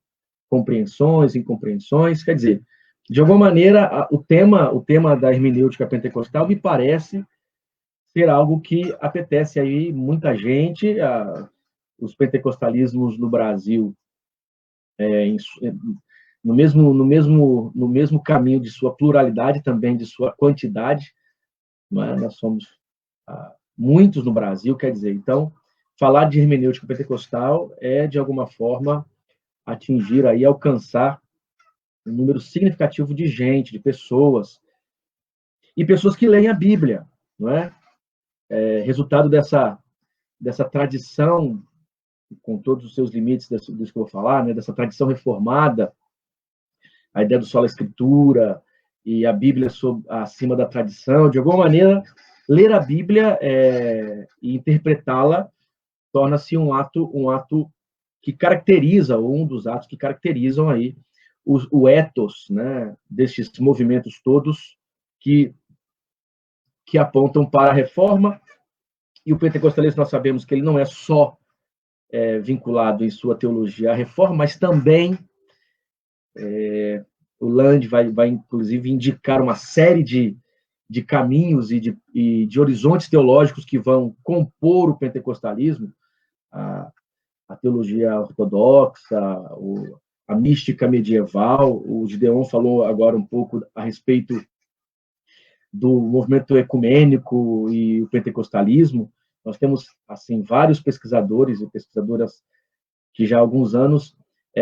compreensões, incompreensões, quer dizer, de alguma maneira, o tema da hermenêutica pentecostal me parece ser algo que apetece aí muita gente, os pentecostalismos no Brasil, no mesmo caminho de sua pluralidade, também de sua quantidade, mas nós somos muitos no Brasil, quer dizer, então, falar de hermenêutica pentecostal é, de alguma forma, atingir aí, alcançar um número significativo de gente, de pessoas, e pessoas que leem a Bíblia, não é? resultado dessa tradição, com todos os seus limites disso que eu vou falar, né, dessa tradição reformada, a ideia do sola escritura e a Bíblia acima da tradição, de alguma maneira, ler a Bíblia e interpretá-la torna-se um ato que caracteriza, ou um dos atos que caracterizam aí o ethos, né, destes movimentos todos que apontam para a reforma. E o pentecostalismo, nós sabemos que ele não é só vinculado em sua teologia à reforma, mas também o Land vai inclusive indicar uma série de caminhos e de horizontes teológicos que vão compor o pentecostalismo, a teologia ortodoxa, a mística medieval. O Gideon falou agora um pouco a respeito do movimento ecumênico e o pentecostalismo. Nós temos assim vários pesquisadores e pesquisadoras que já há alguns anos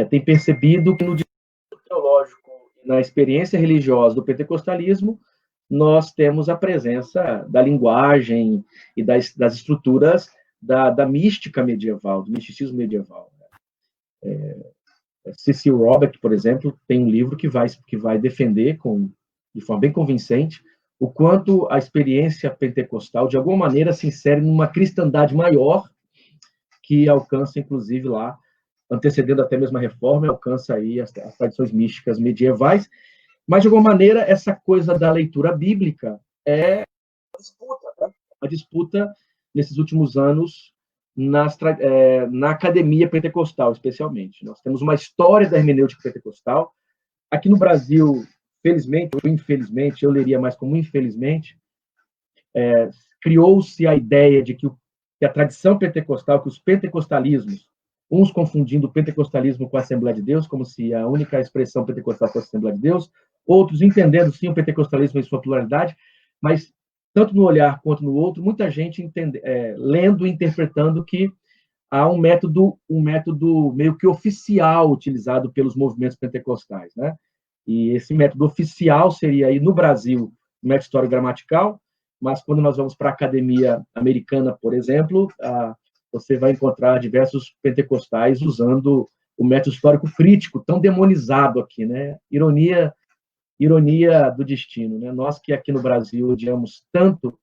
têm percebido que no discurso teológico e na experiência religiosa do pentecostalismo nós temos a presença da linguagem e das estruturas da mística medieval, do misticismo medieval. Cecil Robeck, por exemplo, tem um livro que vai defender de forma bem convincente o quanto a experiência pentecostal, de alguma maneira, se insere numa cristandade maior, que alcança, inclusive, lá, antecedendo até mesmo a reforma, alcança aí as tradições místicas medievais. Mas, de alguma maneira, essa coisa da leitura bíblica é uma disputa nesses últimos anos na academia pentecostal, especialmente. Nós temos uma história da hermenêutica pentecostal. Aqui no Brasil, felizmente ou infelizmente, eu leria mais como infelizmente, criou-se a ideia de que a tradição pentecostal, que os pentecostalismos, uns confundindo o pentecostalismo com a Assembleia de Deus, como se a única expressão pentecostal fosse a Assembleia de Deus, outros entendendo, sim, o pentecostalismo em sua pluralidade, mas, tanto no olhar quanto no outro, muita gente lendo e interpretando que há um método meio que oficial utilizado pelos movimentos pentecostais, né? E esse método oficial seria, aí no Brasil, o método histórico-gramatical, mas quando nós vamos para a academia americana, por exemplo, você vai encontrar diversos pentecostais usando o método histórico-crítico, tão demonizado aqui, né? Ironia do destino, né? Nós que aqui no Brasil odiamos tanto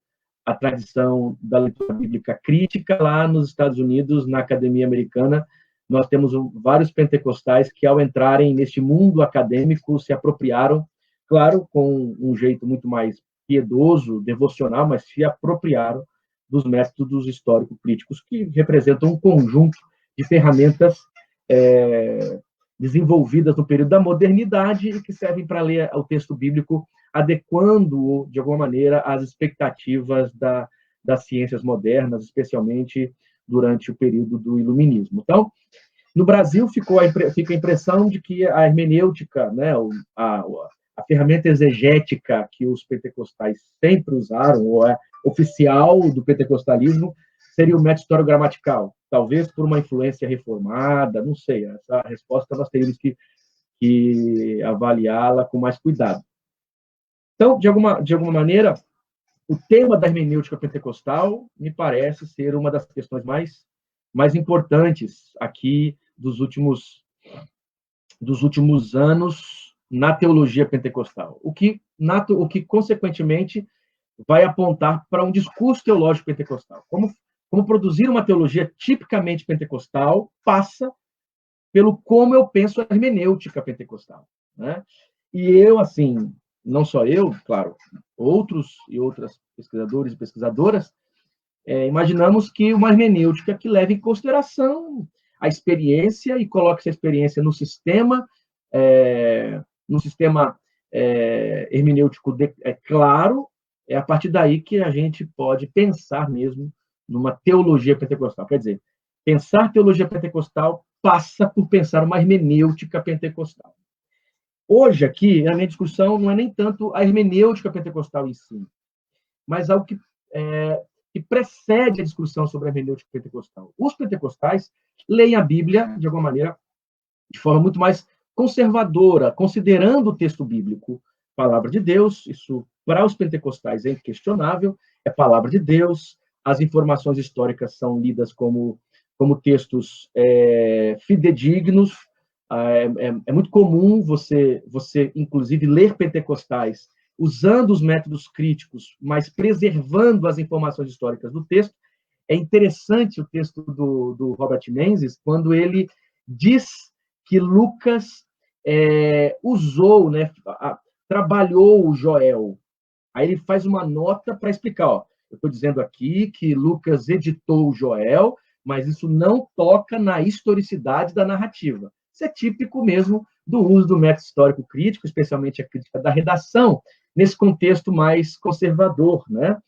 a tradição da leitura bíblica crítica, lá nos Estados Unidos, na academia americana, nós temos vários pentecostais que, ao entrarem neste mundo acadêmico, se apropriaram, claro, com um jeito muito mais piedoso, devocional, mas se apropriaram dos métodos histórico-críticos, que representam um conjunto de ferramentas desenvolvidas no período da modernidade e que servem para ler o texto bíblico, adequando-o, de alguma maneira, às expectativas das ciências modernas, especialmente durante o período do Iluminismo. Então, no Brasil fica a impressão de que a hermenêutica, né, a ferramenta exegética que os pentecostais sempre usaram, ou é oficial do pentecostalismo, seria o método histórico-gramatical, talvez por uma influência reformada, não sei, essa resposta nós teríamos que avaliá-la com mais cuidado. Então, de alguma maneira, o tema da hermenêutica pentecostal me parece ser uma das questões mais importantes aqui dos últimos anos na teologia pentecostal, o que consequentemente vai apontar para um discurso teológico pentecostal. Como produzir uma teologia tipicamente pentecostal passa pelo como eu penso a hermenêutica pentecostal, né? E eu, assim, não só eu, claro, outros e outras pesquisadores e pesquisadoras, imaginamos que uma hermenêutica que leve em consideração a experiência e coloque essa experiência no sistema hermenêutico claro, é a partir daí que a gente pode pensar mesmo numa teologia pentecostal. Quer dizer, pensar teologia pentecostal passa por pensar uma hermenêutica pentecostal. Hoje, aqui, a minha discussão não é nem tanto a hermenêutica pentecostal em si, mas algo que precede a discussão sobre a hermenêutica pentecostal. Os pentecostais leem a Bíblia, de alguma maneira, de forma muito mais conservadora, considerando o texto bíblico palavra de Deus. Isso, para os pentecostais, é inquestionável, é palavra de Deus, as informações históricas são lidas como textos fidedignos. É muito comum você, inclusive, ler pentecostais usando os métodos críticos, mas preservando as informações históricas do texto. É interessante o texto do Robert Menzies, quando ele diz que Lucas usou, né, trabalhou o Joel. Aí ele faz uma nota para explicar, ó, eu estou dizendo aqui que Lucas editou o Joel, mas isso não toca na historicidade da narrativa. Isso é típico mesmo do uso do método histórico crítico, especialmente a crítica da redação, nesse contexto mais conservador, né?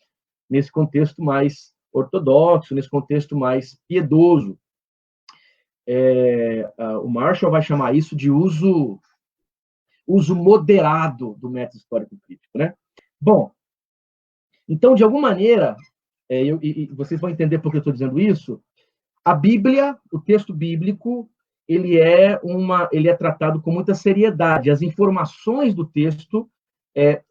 Nesse contexto mais ortodoxo, nesse contexto mais piedoso. O Marshall vai chamar isso de uso moderado do método histórico crítico, né? Bom, então, de alguma maneira, e vocês vão entender por que eu estou dizendo isso, a Bíblia, o texto bíblico, ele é tratado com muita seriedade. As informações do texto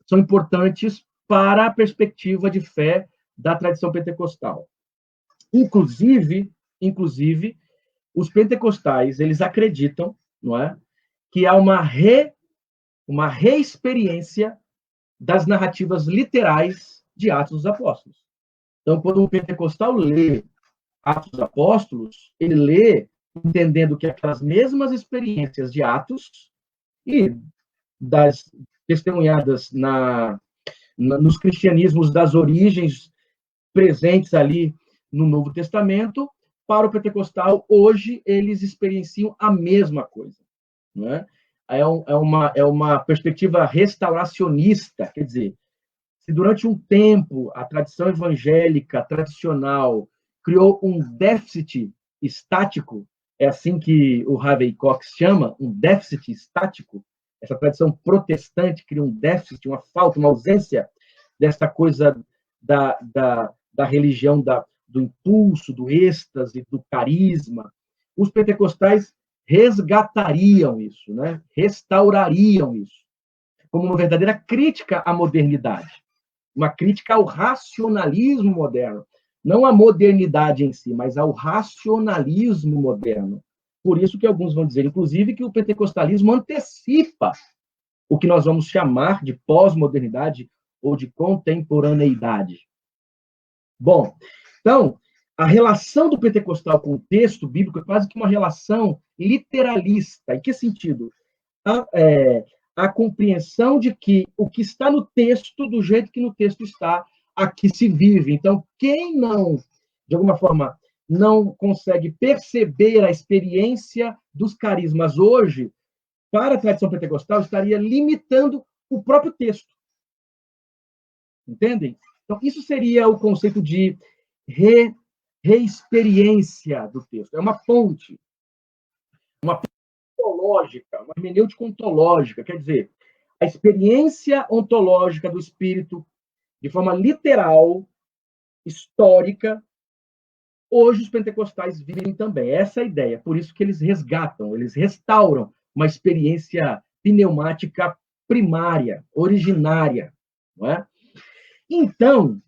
são importantes para a perspectiva de fé da tradição pentecostal. Inclusive, os pentecostais, eles acreditam, não é, que há uma reexperiência das narrativas literais de Atos dos Apóstolos. Então, quando um pentecostal lê Atos dos Apóstolos, ele lê entendendo que aquelas mesmas experiências de Atos e das testemunhadas nos cristianismos das origens presentes ali no Novo Testamento, para o pentecostal, hoje, eles experienciam a mesma coisa. Não é? É uma perspectiva restauracionista, quer dizer, se durante um tempo a tradição evangélica tradicional criou um déficit estático, é assim que o Harvey Cox chama, um déficit estático, essa tradição protestante cria um déficit, uma falta, uma ausência dessa coisa da religião, do impulso, do êxtase, do carisma. Os pentecostais resgatariam isso, né? Restaurariam isso, como uma verdadeira crítica à modernidade, uma crítica ao racionalismo moderno, não à modernidade em si, mas ao racionalismo moderno. Por isso que alguns vão dizer, inclusive, que o pentecostalismo antecipa o que nós vamos chamar de pós-modernidade ou de contemporaneidade. Bom, então, a relação do pentecostal com o texto bíblico é quase que uma relação literalista. Em que sentido? A compreensão de que o que está no texto, do jeito que no texto está, aqui se vive. Então, quem não, de alguma forma, não consegue perceber a experiência dos carismas hoje, para a tradição pentecostal, estaria limitando o próprio texto. Entendem? Então, isso seria o conceito de reexperiência do texto. É uma ponte ontológica, uma hermenêutica ontológica, quer dizer, a experiência ontológica do Espírito, de forma literal, histórica, hoje os pentecostais vivem também. Essa é a ideia. Por isso que eles resgatam, eles restauram uma experiência pneumática primária, originária. Não é? Então,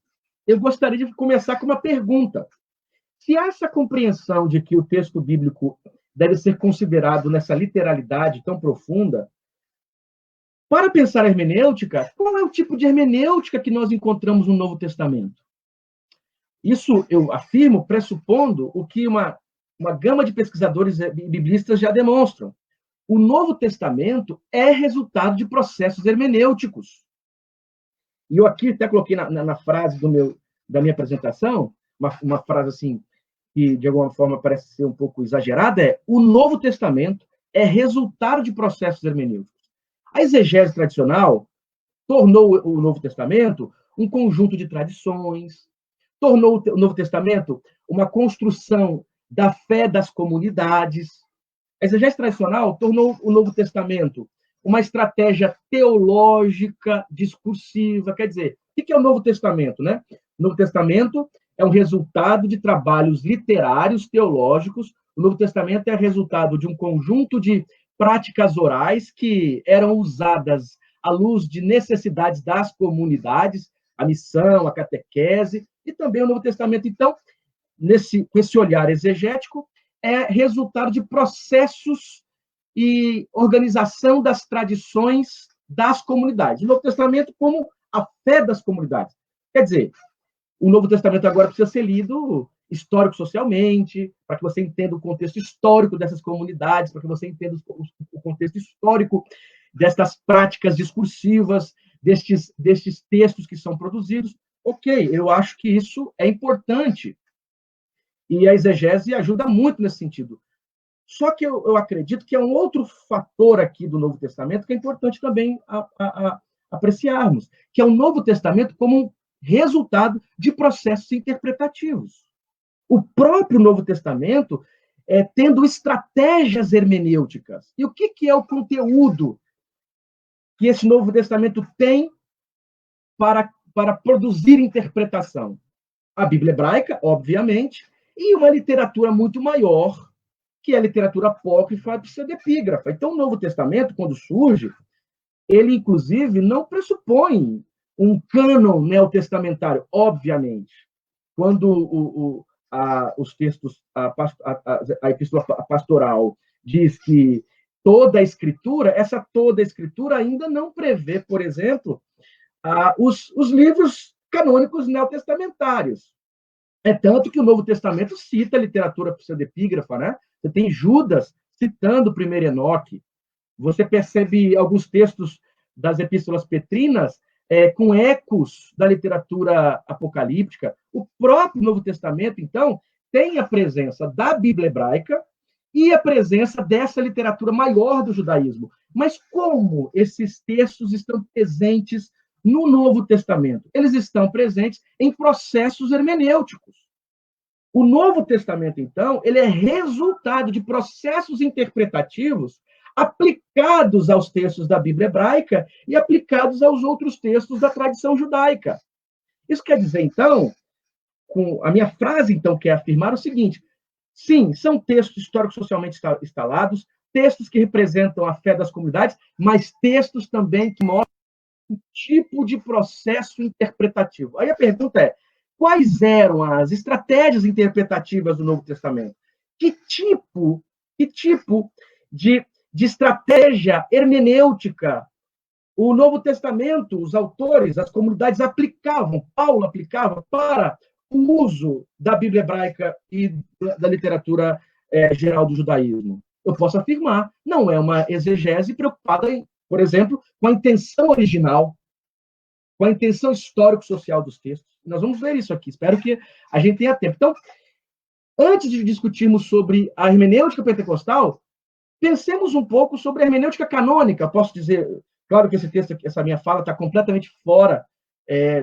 eu gostaria de começar com uma pergunta. Se essa compreensão de que o texto bíblico deve ser considerado nessa literalidade tão profunda, para pensar a hermenêutica, qual é o tipo de hermenêutica que nós encontramos no Novo Testamento? Isso eu afirmo pressupondo o que uma gama de pesquisadores biblistas já demonstram. O Novo Testamento é resultado de processos hermenêuticos. E eu aqui até coloquei na frase da minha apresentação, uma frase assim, que de alguma forma parece ser um pouco exagerada, o Novo Testamento é resultado de processos hermenêuticos. A exegese tradicional tornou o Novo Testamento um conjunto de tradições, tornou o Novo Testamento uma construção da fé das comunidades. A exegese tradicional tornou o Novo Testamento uma estratégia teológica discursiva. Quer dizer, o que é o Novo Testamento, né? O Novo Testamento é um resultado de trabalhos literários, teológicos. O Novo Testamento é resultado de um conjunto de práticas orais que eram usadas à luz de necessidades das comunidades, a missão, a catequese, e também o Novo Testamento, então, com esse olhar exegético, é resultado de processos e organização das tradições das comunidades. O Novo Testamento como a fé das comunidades. Quer dizer, o Novo Testamento agora precisa ser lido histórico-socialmente, para que você entenda o contexto histórico dessas comunidades, para que você entenda o contexto histórico dessas práticas discursivas, destes textos que são produzidos. Ok, eu acho que isso é importante. E a exegese ajuda muito nesse sentido. Só que eu acredito que é um outro fator aqui do Novo Testamento que é importante também apreciarmos, que é o Novo Testamento como um resultado de processos interpretativos. O próprio Novo Testamento tendo estratégias hermenêuticas. E o que é o conteúdo que esse Novo Testamento tem para produzir interpretação? A Bíblia hebraica, obviamente, e uma literatura muito maior, que é a literatura apócrifa e pseudepígrafa. Então, o Novo Testamento, quando surge, ele, inclusive, não pressupõe um cânon neotestamentário, obviamente. Quando os textos, a epístola pastoral diz que toda a Escritura, essa toda a Escritura ainda não prevê, por exemplo, os livros canônicos neotestamentários. É tanto que o Novo Testamento cita a literatura pseudepígrafa, né? Você tem Judas citando o primeiro Enoque. Você percebe alguns textos das epístolas petrinas com ecos da literatura apocalíptica. O próprio Novo Testamento, então, tem a presença da Bíblia hebraica e a presença dessa literatura maior do judaísmo. Mas como esses textos estão presentes no Novo Testamento? Eles estão presentes em processos hermenêuticos. O Novo Testamento, então, ele é resultado de processos interpretativos aplicados aos textos da Bíblia hebraica e aplicados aos outros textos da tradição judaica. Isso quer dizer, então, a minha frase, então, quer afirmar o seguinte: sim, são textos históricos socialmente instalados, textos que representam a fé das comunidades, mas textos também que mostram um tipo de processo interpretativo. Aí a pergunta é: quais eram as estratégias interpretativas do Novo Testamento? Que tipo de estratégia hermenêutica o Novo Testamento, os autores, as comunidades aplicavam, Paulo aplicava para o uso da Bíblia hebraica e da literatura geral do judaísmo? Eu posso afirmar, não é uma exegese preocupada, por exemplo, com a intenção original, com a intenção histórico-social dos textos. Nós vamos ver isso aqui, espero que a gente tenha tempo. Então, antes de discutirmos sobre a hermenêutica pentecostal, pensemos um pouco sobre a hermenêutica canônica. Posso dizer, claro que esse texto, essa minha fala está completamente fora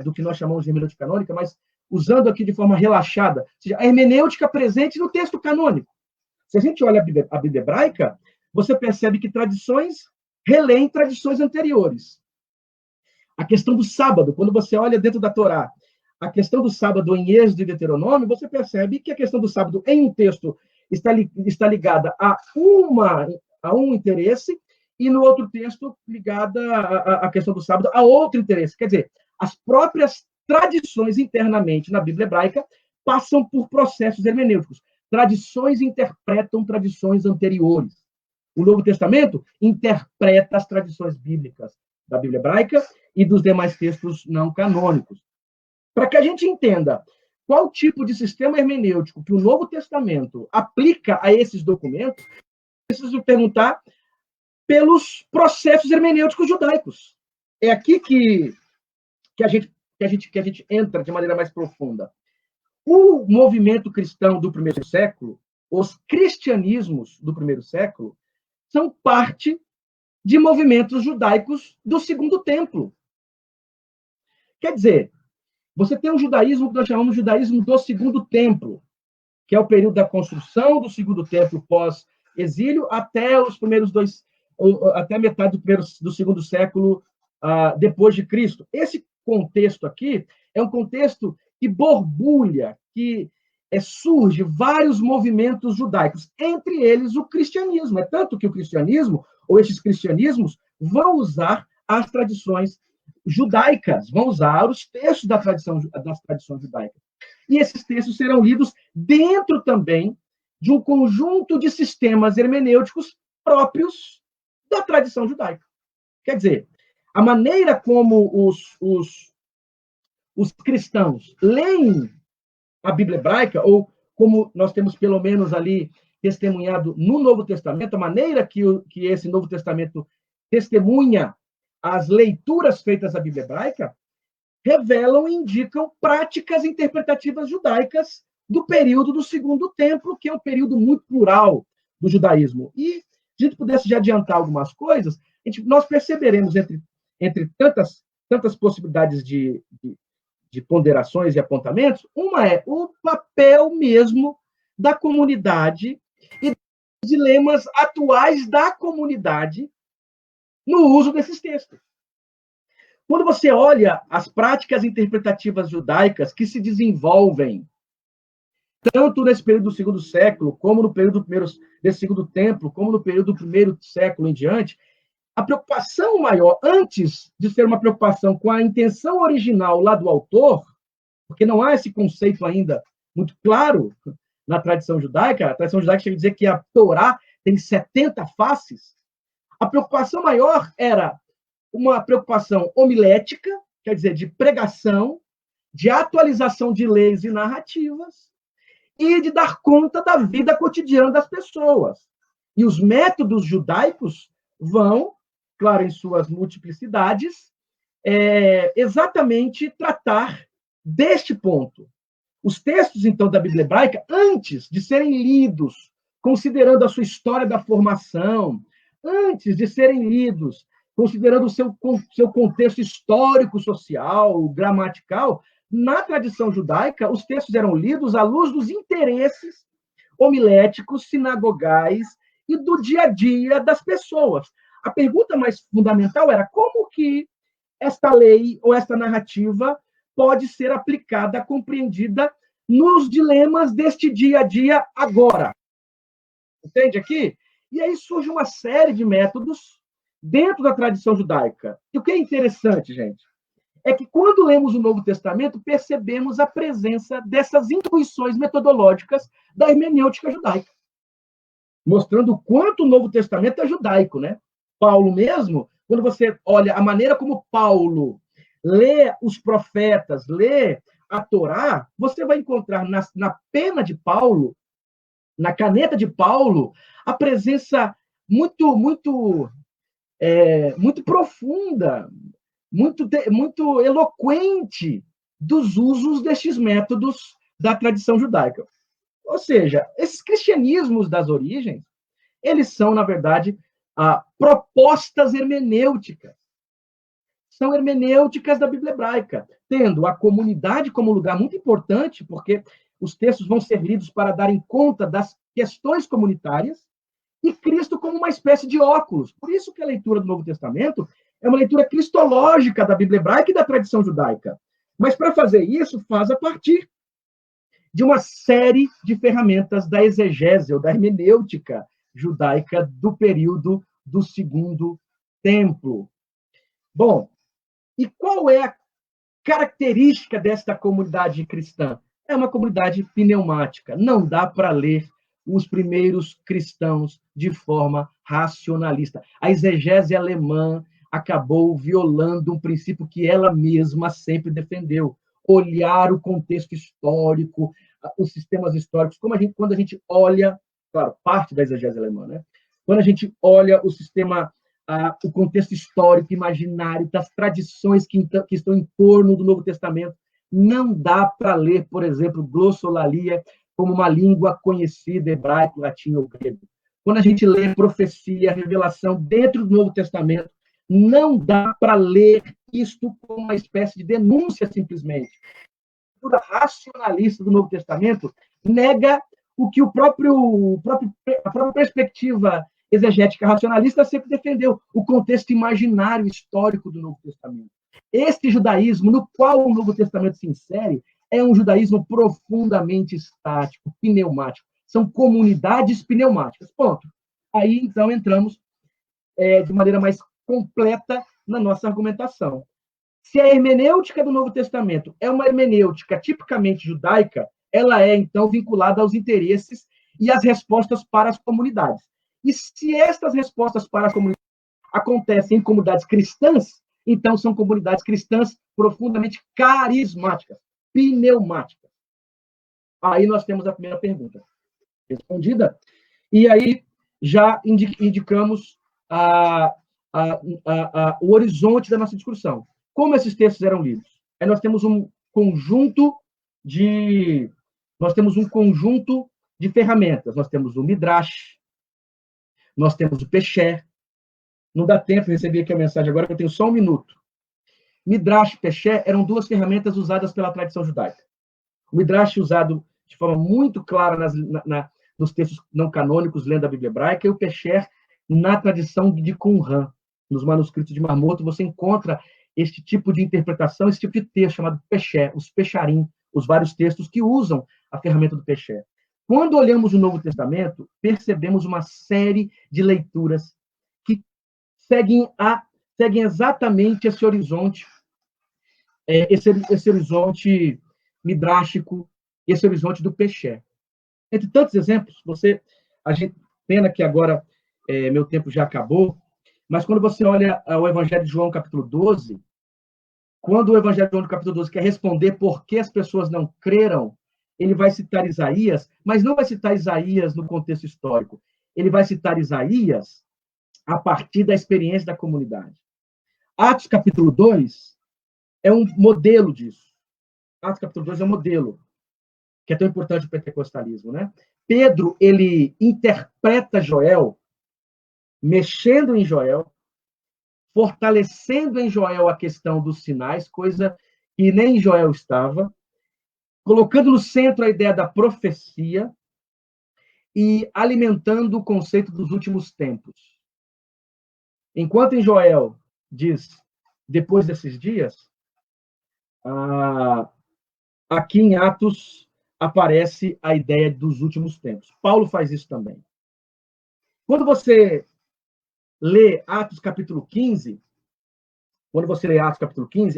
do que nós chamamos de hermenêutica canônica, mas usando aqui de forma relaxada, ou seja, a hermenêutica presente no texto canônico. Se a gente olha a Bíblia hebraica, você percebe que tradições relêem tradições anteriores. A questão do sábado, quando você olha dentro da Torá, a questão do sábado em Êxodo e Deuteronômio, você percebe que a questão do sábado em um texto está ligada a um interesse, e no outro texto ligada a questão do sábado a outro interesse. Quer dizer, as próprias tradições internamente na Bíblia hebraica passam por processos hermenêuticos. Tradições interpretam tradições anteriores. O Novo Testamento interpreta as tradições bíblicas da Bíblia hebraica e dos demais textos não canônicos. Para que a gente entenda qual tipo de sistema hermenêutico que o Novo Testamento aplica a esses documentos, preciso perguntar pelos processos hermenêuticos judaicos. É aqui que a gente entra de maneira mais profunda. O movimento cristão do primeiro século, os cristianismos do primeiro século, são parte de movimentos judaicos do Segundo Templo. Quer dizer, você tem um judaísmo que nós chamamos de judaísmo do Segundo Templo, que é o período da construção do Segundo Templo pós-exílio até os primeiros até a metade do segundo século depois de Cristo. Esse contexto aqui é um contexto que borbulha, que surge vários movimentos judaicos, entre eles o cristianismo. É tanto que o cristianismo, ou esses cristianismos, vão usar as tradições judaicas, vão usar os textos das tradições judaicas. E esses textos serão lidos dentro também de um conjunto de sistemas hermenêuticos próprios da tradição judaica. Quer dizer, a maneira como os cristãos leem a Bíblia hebraica, ou como nós temos pelo menos ali testemunhado no Novo Testamento, a maneira que esse Novo Testamento testemunha as leituras feitas da Bíblia hebraica, revelam e indicam práticas interpretativas judaicas do período do Segundo Templo, que é um período muito plural do judaísmo. E se a gente pudesse já adiantar algumas coisas, nós perceberemos entre tantas possibilidades de ponderações e apontamentos, uma é o papel mesmo da comunidade e dos dilemas atuais da comunidade no uso desses textos. Quando você olha as práticas interpretativas judaicas que se desenvolvem tanto nesse período do segundo século, como no período desse segundo templo, como no período do primeiro século em diante, a preocupação maior, antes de ser uma preocupação com a intenção original lá do autor, porque não há esse conceito ainda muito claro na tradição judaica, a tradição judaica chega a dizer que a Torá tem 70 faces, a preocupação maior era uma preocupação homilética, quer dizer, de pregação, de atualização de leis e narrativas, e de dar conta da vida cotidiana das pessoas. E os métodos judaicos vão, claro, em suas multiplicidades, exatamente tratar deste ponto. Os textos, então, da Bíblia hebraica, antes de serem lidos, considerando a sua história da formação, antes de serem lidos, considerando o seu contexto histórico, social, gramatical, na tradição judaica, os textos eram lidos à luz dos interesses homiléticos, sinagogais e do dia a dia das pessoas. A pergunta mais fundamental era como que esta lei ou esta narrativa pode ser aplicada, compreendida nos dilemas deste dia a dia agora. Entende aqui? E aí surge uma série de métodos dentro da tradição judaica. E o que é interessante, gente, é que quando lemos o Novo Testamento, percebemos a presença dessas intuições metodológicas da hermenêutica judaica, mostrando o quanto o Novo Testamento é judaico, né? Paulo mesmo, quando você olha a maneira como Paulo lê os profetas, lê a Torá, você vai encontrar na pena de Paulo, na caneta de Paulo, a presença muito profunda, muito eloquente dos usos destes métodos da tradição judaica. Ou seja, esses cristianismos das origens, eles são, na verdade, propostas hermenêuticas. São hermenêuticas da Bíblia hebraica, tendo a comunidade como lugar muito importante, porque os textos vão ser lidos para darem conta das questões comunitárias, e Cristo como uma espécie de óculos. Por isso que a leitura do Novo Testamento é uma leitura cristológica da Bíblia hebraica e da tradição judaica. Mas, para fazer isso, faz a partir de uma série de ferramentas da exegese, ou da hermenêutica judaica do período do Segundo Templo. Bom, e qual é a característica desta comunidade cristã? É uma comunidade pneumática. Não dá para ler os primeiros cristãos de forma racionalista. A exegese alemã acabou violando um princípio que ela mesma sempre defendeu: olhar o contexto histórico, os sistemas históricos. Quando a gente olha, claro, parte da exegese alemã, né? Quando a gente olha o sistema, o contexto histórico, imaginário, das tradições que estão em torno do Novo Testamento, não dá para ler, por exemplo, glossolalia como uma língua conhecida, hebraico, latim ou grego. Quando a gente lê profecia, revelação dentro do Novo Testamento, não dá para ler isto como uma espécie de denúncia, simplesmente. A cultura racionalista do Novo Testamento nega o que a própria perspectiva exegética racionalista sempre defendeu, o contexto imaginário histórico do Novo Testamento. Este judaísmo no qual o Novo Testamento se insere é um judaísmo profundamente estático, pneumático. São comunidades pneumáticas. Ponto. Aí, então, entramos de maneira mais completa na nossa argumentação. Se a hermenêutica do Novo Testamento é uma hermenêutica tipicamente judaica, ela é, então, vinculada aos interesses e às respostas para as comunidades. E se estas respostas para as comunidades acontecem em comunidades cristãs, então são comunidades cristãs profundamente carismáticas, pneumáticas. Aí nós temos a primeira pergunta respondida, e aí já indicamos o horizonte da nossa discussão. Como esses textos eram lidos? Aí nós temos um conjunto de ferramentas. Nós temos o Midrash, nós temos o Pesher. Não dá tempo de receber aqui a mensagem agora, que eu tenho só um minuto. Midrash e Pesher eram duas ferramentas usadas pela tradição judaica. O Midrash usado de forma muito clara nos textos não canônicos, lendo a Bíblia hebraica, e o Pesher na tradição de Qumran. Nos manuscritos de Marmoto, você encontra este tipo de interpretação, esse tipo de texto chamado Pesher, os Pesharim, os vários textos que usam a ferramenta do Pesher. Quando olhamos o Novo Testamento, percebemos uma série de leituras que seguem exatamente esse horizonte, esse horizonte midrástico, esse horizonte do Pesher. Entre tantos exemplos, pena que agora meu tempo já acabou, mas quando você olha o Evangelho de João, capítulo 12, quando o Evangelho de João, capítulo 12, quer responder por que as pessoas não creram, ele vai citar Isaías, mas não vai citar Isaías no contexto histórico. Ele vai citar Isaías a partir da experiência da comunidade. Atos, capítulo 2, é um modelo disso. Atos, capítulo 2 é um modelo, que é tão importante o pentecostalismo, né? Pedro, ele interpreta Joel, mexendo em Joel, fortalecendo em Joel a questão dos sinais, coisa que nem Joel estava, colocando no centro a ideia da profecia e alimentando o conceito dos últimos tempos. Enquanto em Joel diz, depois desses dias, aqui em Atos aparece a ideia dos últimos tempos. Paulo faz isso também. Quando você lê Atos capítulo 15,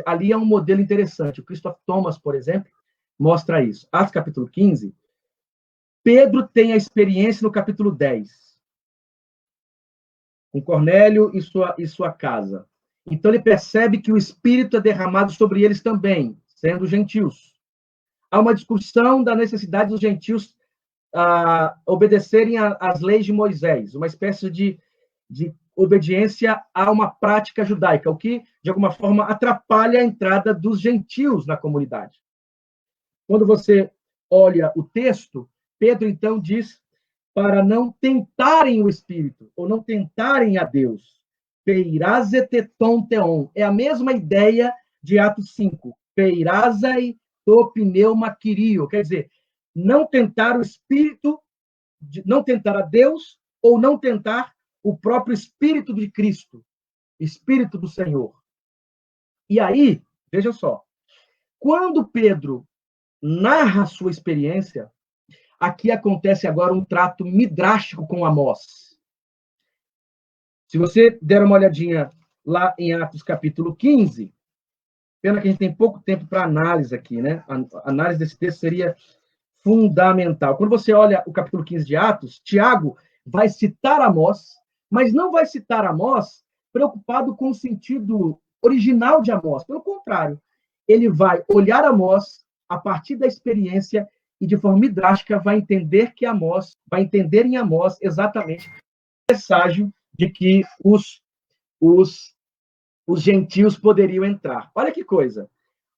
ali é um modelo interessante. O Christoph Thomas, por exemplo, mostra isso. Atos capítulo 15, Pedro tem a experiência no capítulo 10, com Cornélio e sua casa. Então ele percebe que o Espírito é derramado sobre eles também, sendo gentios. Há uma discussão da necessidade dos gentios obedecerem às leis de Moisés, uma espécie de obediência a uma prática judaica, o que, de alguma forma, atrapalha a entrada dos gentios na comunidade. Quando você olha o texto, Pedro, então, diz para não tentarem o Espírito, ou não tentarem a Deus. Peirazeteton teon. É a mesma ideia de Atos 5. Peirazai to pneuma kirio. Quer dizer, não tentar o Espírito, não tentar a Deus, ou não tentar o próprio Espírito de Cristo, Espírito do Senhor. E aí, veja só, quando Pedro narra a sua experiência, aqui acontece agora um trato midrástico com Amós. Se você der uma olhadinha lá em Atos capítulo 15, pena que a gente tem pouco tempo para análise aqui, né? A análise desse texto seria fundamental. Quando você olha o capítulo 15 de Atos, Tiago vai citar Amós, mas não vai citar Amós preocupado com o sentido original de Amós. Pelo contrário, ele vai olhar Amós a partir da experiência e, de forma drástica, vai entender em Amós exatamente o presságio de que os gentios poderiam entrar. Olha que coisa.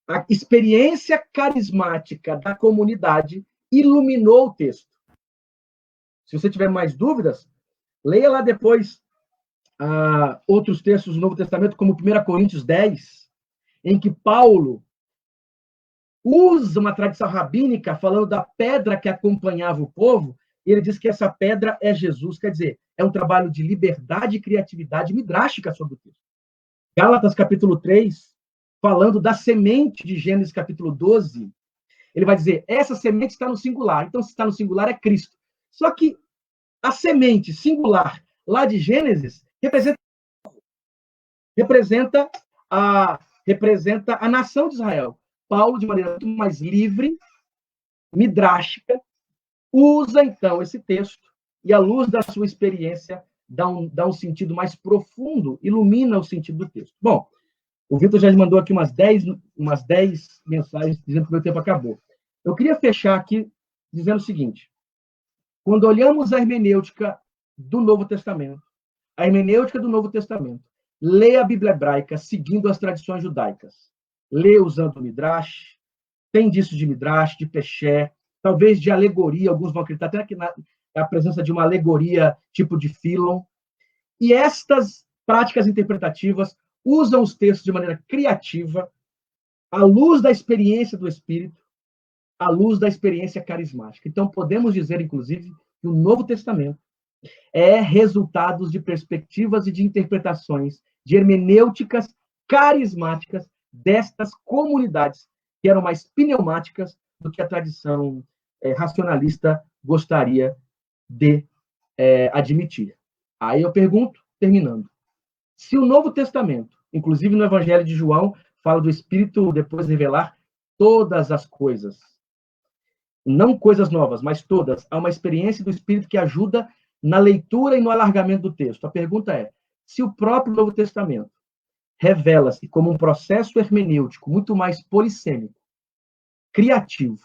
A experiência carismática da comunidade iluminou o texto. Se você tiver mais dúvidas, leia lá depois outros textos do Novo Testamento, como 1 Coríntios 10, em que Paulo usa uma tradição rabínica falando da pedra que acompanhava o povo, e ele diz que essa pedra é Jesus. Quer dizer, é um trabalho de liberdade e criatividade midrástica sobre o texto. Gálatas, capítulo 3, falando da semente de Gênesis, capítulo 12, ele vai dizer, essa semente está no singular. Então, se está no singular, é Cristo. Só que a semente singular lá de Gênesis representa representa a nação de Israel. Paulo, de maneira muito mais livre, midrástica, usa, então, esse texto e, à luz da sua experiência, dá um sentido mais profundo, ilumina o sentido do texto. Bom, o Vitor já me mandou aqui umas 10 mensagens dizendo que o meu tempo acabou. Eu queria fechar aqui dizendo o seguinte: quando olhamos a hermenêutica do Novo Testamento, lê a Bíblia hebraica seguindo as tradições judaicas, lê usando o Midrash, tem disso de Midrash, de Pesher, talvez de alegoria, alguns vão acreditar até que a presença de uma alegoria tipo de Philon. E estas práticas interpretativas usam os textos de maneira criativa, à luz da experiência do Espírito, à luz da experiência carismática. Então, podemos dizer, inclusive, que o Novo Testamento é resultado de perspectivas e de interpretações, de hermenêuticas carismáticas destas comunidades, que eram mais pneumáticas do que a tradição racionalista gostaria de admitir. Aí eu pergunto, terminando, se o Novo Testamento, inclusive no Evangelho de João, fala do Espírito depois revelar todas as coisas, não coisas novas, mas todas, há uma experiência do Espírito que ajuda na leitura e no alargamento do texto. A pergunta é, se o próprio Novo Testamento revela-se como um processo hermenêutico muito mais polissêmico, criativo,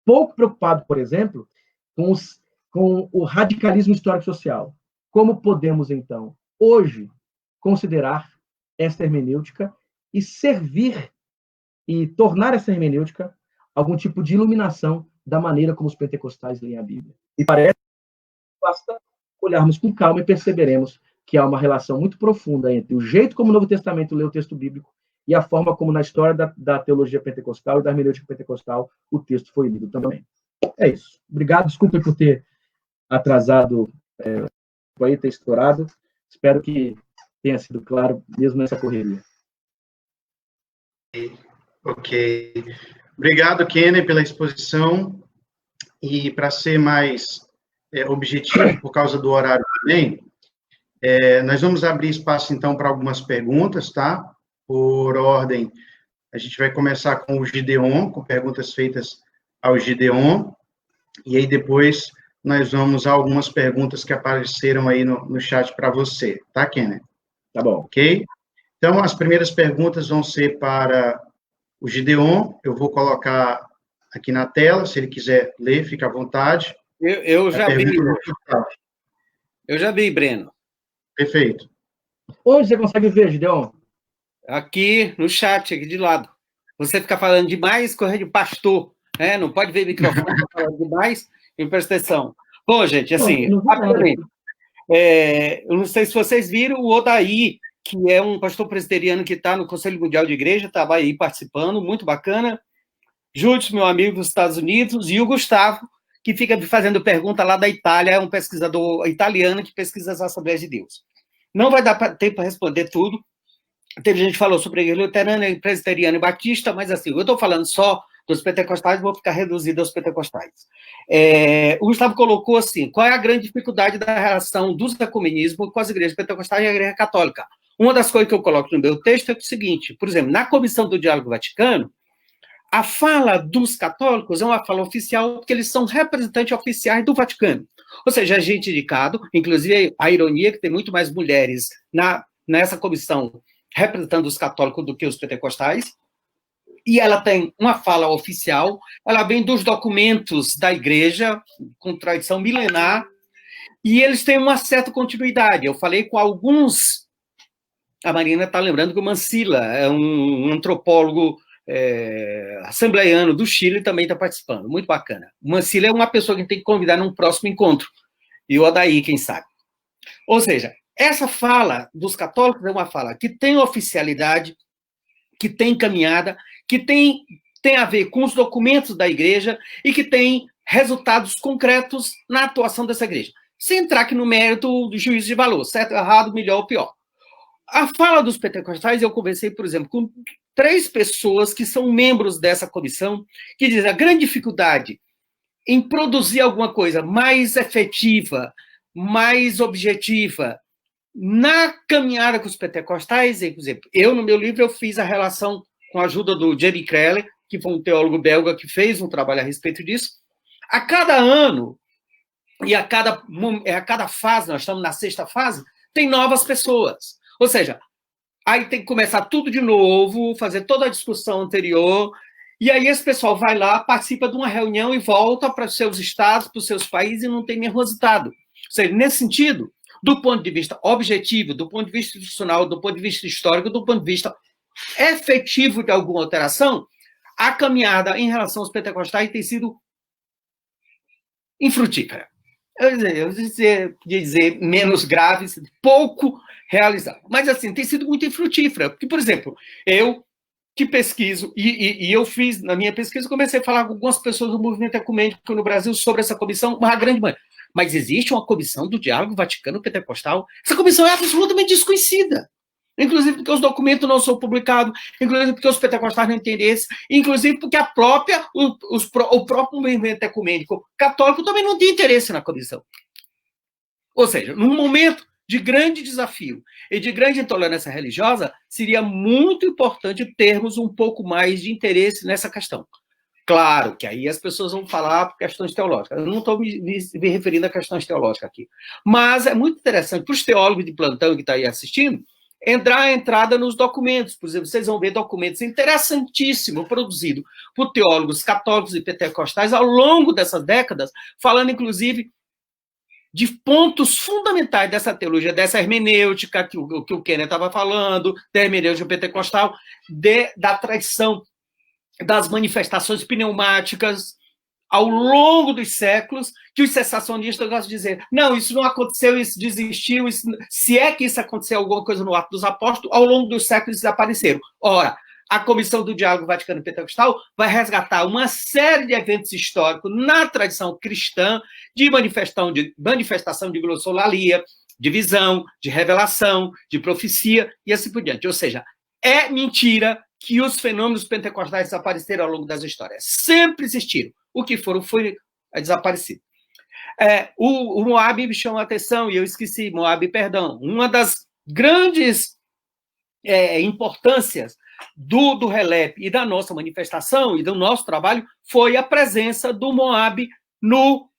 pouco preocupado, por exemplo, com o radicalismo histórico-social, como podemos, então, hoje, considerar esta hermenêutica e servir e tornar essa hermenêutica algum tipo de iluminação da maneira como os pentecostais leem a Bíblia? E parece que basta olharmos com calma e perceberemos que há uma relação muito profunda entre o jeito como o Novo Testamento lê o texto bíblico e a forma como, na história da teologia pentecostal e da hermenêutica pentecostal, o texto foi lido também. É isso. Obrigado, desculpe por ter atrasado, por ter estourado. Espero que tenha sido claro, mesmo nessa correria. Ok. Obrigado, Kenner, pela exposição. E para ser mais objetivo, por causa do horário também, nós vamos abrir espaço, então, para algumas perguntas, tá? Por ordem, a gente vai começar com o Gideon, com perguntas feitas ao Gideon, e aí depois nós vamos a algumas perguntas que apareceram aí no chat para você, tá, Kenner? Tá bom. Ok? Então, as primeiras perguntas vão ser para o Gideon, eu vou colocar aqui na tela, se ele quiser ler, fica à vontade. Eu já vi. Eu já vi, Breno. Perfeito. Onde você consegue ver, Gideon? Aqui no chat, aqui de lado. Você fica falando demais, correr de pastor, né? Não pode ver microfone falando demais, e presta atenção. Bom, gente, assim, rapidamente, eu não sei se vocês viram, o Odaí, que é um pastor presbiteriano que está no Conselho Mundial de Igreja, estava aí participando, muito bacana. Júlio, meu amigo dos Estados Unidos, e o Gustavo, que fica fazendo pergunta lá da Itália, é um pesquisador italiano que pesquisa as Assembleias de Deus. Não vai dar tempo para responder tudo. Teve gente que falou sobre igreja luterana, presbiteriana e batista, mas assim, eu estou falando só dos pentecostais, vou ficar reduzido aos pentecostais. O Gustavo colocou assim, qual é a grande dificuldade da relação do ecumenismo com as igrejas pentecostais e a igreja católica? Uma das coisas que eu coloco no meu texto é o seguinte, por exemplo, na Comissão do Diálogo Vaticano, a fala dos católicos é uma fala oficial, porque eles são representantes oficiais do Vaticano. Ou seja, é gente indicado, inclusive a ironia que tem muito mais mulheres nessa comissão representando os católicos do que os pentecostais, e ela tem uma fala oficial, ela vem dos documentos da igreja, com tradição milenar, e eles têm uma certa continuidade. Eu falei com alguns, a Marina está lembrando que o Mancilla é um antropólogo assembleiano do Chile, também está participando, muito bacana. O Mancilla é uma pessoa que tem que convidar num próximo encontro, e o Odaí, quem sabe. Ou seja, essa fala dos católicos é uma fala que tem oficialidade, que tem caminhada, que tem a ver com os documentos da igreja e que tem resultados concretos na atuação dessa igreja. Sem entrar aqui no mérito do juízo de valor, certo, errado, melhor ou pior. A fala dos pentecostais, eu conversei, por exemplo, com 3 pessoas que são membros dessa comissão, que dizem a grande dificuldade em produzir alguma coisa mais efetiva, mais objetiva, Na caminhada com os pentecostais, por exemplo, eu, no meu livro, eu fiz a relação com a ajuda do Jerry Kreller, que foi um teólogo belga que fez um trabalho a respeito disso. A cada ano, e a cada fase, nós estamos na 6ª fase, tem novas pessoas. Ou seja, aí tem que começar tudo de novo, fazer toda a discussão anterior, e aí esse pessoal vai lá, participa de uma reunião e volta para os seus estados, para os seus países, e não tem nenhum resultado. Ou seja, nesse sentido, do ponto de vista objetivo, do ponto de vista institucional, do ponto de vista histórico, do ponto de vista efetivo de alguma alteração, a caminhada em relação aos pentecostais tem sido infrutífera. Eu podia dizer menos grave, pouco realizado. Mas, assim, tem sido muito infrutífera. Porque, por exemplo, eu que pesquiso, e eu fiz, na minha pesquisa, comecei a falar com algumas pessoas do movimento ecumênico no Brasil sobre essa comissão, uma grande maioria. Mas existe uma comissão do diálogo Vaticano-Pentecostal? Essa comissão é absolutamente desconhecida. Inclusive porque os documentos não são publicados, inclusive porque os pentecostais não têm interesse, inclusive porque o próprio movimento ecumênico católico também não tem interesse na comissão. Ou seja, num momento de grande desafio e de grande intolerância religiosa, seria muito importante termos um pouco mais de interesse nessa questão. Claro que aí as pessoas vão falar por questões teológicas. Eu não estou me referindo a questões teológicas aqui. Mas é muito interessante para os teólogos de plantão que estão aí assistindo, a entrada nos documentos. Por exemplo, vocês vão ver documentos interessantíssimos produzidos por teólogos católicos e pentecostais ao longo dessas décadas, falando, inclusive, de pontos fundamentais dessa teologia, dessa hermenêutica que o Kenneth estava falando, da hermenêutica pentecostal, da tradição das manifestações pneumáticas ao longo dos séculos, que os cessacionistas gostam de dizer, não, isso não aconteceu, isso desistiu, se é que isso aconteceu alguma coisa no Ato dos Apóstolos, ao longo dos séculos desapareceram. Ora, a Comissão do Diálogo Vaticano-Pentecostal vai resgatar uma série de eventos históricos na tradição cristã de manifestação de glossolalia, de visão, de revelação, de profecia e assim por diante. Ou seja, é mentira que os fenômenos pentecostais desapareceram ao longo das histórias. Sempre existiram. O que foi desaparecido. O Moab me chamou a atenção, e eu esqueci, Moab, perdão. Uma das grandes importâncias do RELEP e da nossa manifestação e do nosso trabalho foi a presença do Moab no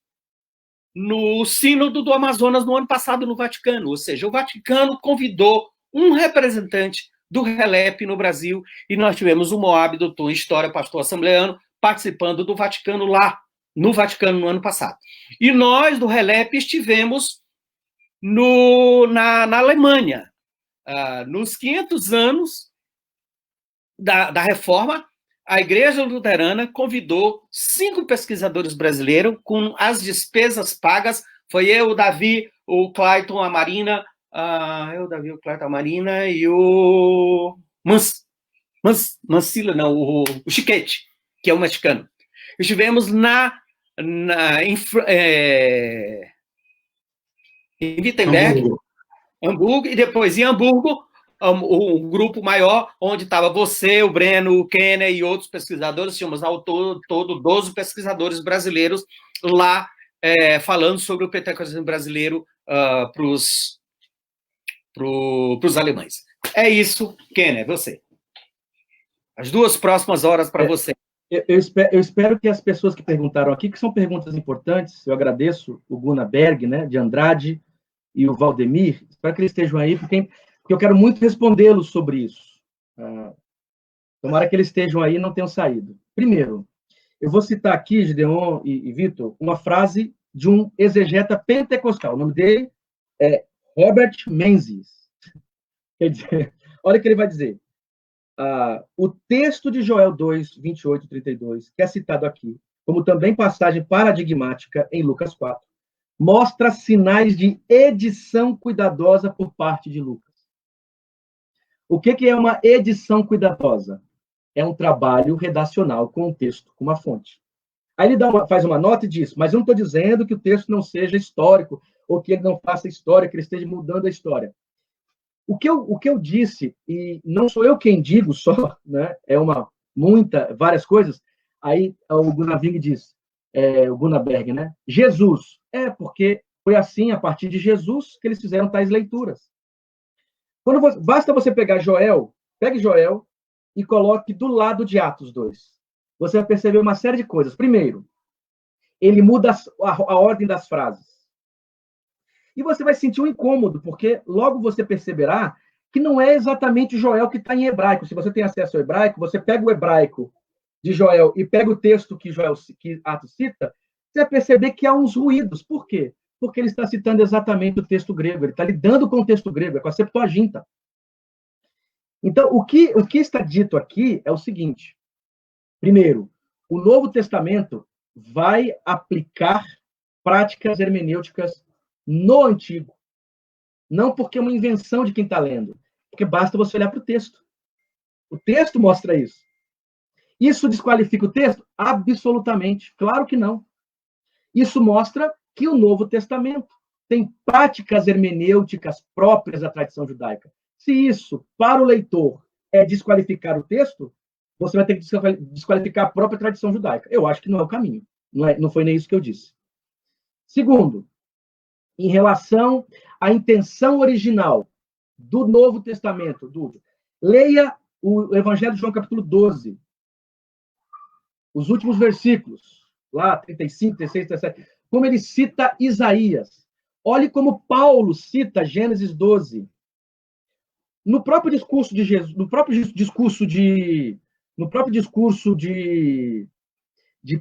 Sínodo do Amazonas no ano passado no Vaticano. Ou seja, o Vaticano convidou um representante do RELEP no Brasil, e nós tivemos o Moab, doutor em História, pastor assembleano, participando do Vaticano lá, no Vaticano, no ano passado. E nós, do RELEP, estivemos na Alemanha, nos 500 anos da Reforma. A Igreja Luterana convidou 5 pesquisadores brasileiros com as despesas pagas. Foi eu, o Davi, o Clayton, a Marina, o Clayton, a Marina e o Mancila, não, o Chiquete, que é um mexicano. Estivemos em Wittenberg, Hamburgo, e depois em Hamburgo, um grupo maior, onde estava você, o Breno, o Kenner e outros pesquisadores. Tínhamos ao todo 12 pesquisadores brasileiros lá, falando sobre o pentecostalismo brasileiro para os alemães. É isso, Kenner, você. As 2 próximas horas para você. Eu espero que as pessoas que perguntaram aqui, que são perguntas importantes, eu agradeço o Gunnar Berg, né, de Andrade, e o Valdemir, espero que eles estejam aí, porque eu quero muito respondê-los sobre isso. Tomara que eles estejam aí e não tenham saído. Primeiro, eu vou citar aqui, Gideon e Vitor, uma frase de um exegeta pentecostal. O nome dele é Robert Menzies. Quer dizer, olha o que ele vai dizer. O texto de Joel 2, 28 e 32, que é citado aqui, como também passagem paradigmática em Lucas 4, mostra sinais de edição cuidadosa por parte de Lucas. O que é uma edição cuidadosa? É um trabalho redacional com um texto, com uma fonte. Aí ele faz uma nota e diz, mas eu não estou dizendo que o texto não seja histórico, ou que ele não faça história, que ele esteja mudando a história. O que eu disse, e não sou eu quem digo só, né, várias coisas, aí o Gunnar Ving diz, o Gunnar Berg, né, Jesus, porque foi assim, a partir de Jesus, que eles fizeram tais leituras. Basta você pegar Joel, pegue Joel e coloque do lado de Atos 2. Você vai perceber uma série de coisas. Primeiro, ele muda a ordem das frases. E você vai sentir um incômodo, porque logo você perceberá que não é exatamente Joel que está em hebraico. Se você tem acesso ao hebraico, você pega o hebraico de Joel e pega o texto que Atos cita, você vai perceber que há uns ruídos. Por quê? Porque ele está citando exatamente o texto grego, ele está lidando com o texto grego, é com a Septuaginta. Então, o que está dito aqui é o seguinte. Primeiro, o Novo Testamento vai aplicar práticas hermenêuticas no Antigo. Não porque é uma invenção de quem está lendo, porque basta você olhar para o texto. O texto mostra isso. Isso desqualifica o texto? Absolutamente. Claro que não. Isso mostra que o Novo Testamento tem práticas hermenêuticas próprias da tradição judaica. Se isso, para o leitor, é desqualificar o texto, você vai ter que desqualificar a própria tradição judaica. Eu acho que não é o caminho. Não foi nem isso que eu disse. Segundo, em relação à intenção original do Novo Testamento, leia o Evangelho de João, capítulo 12. Os últimos versículos, lá, 35, 36, 37, como ele cita Isaías. Olhe como Paulo cita Gênesis 12. No próprio discurso de Jesus, no próprio discurso de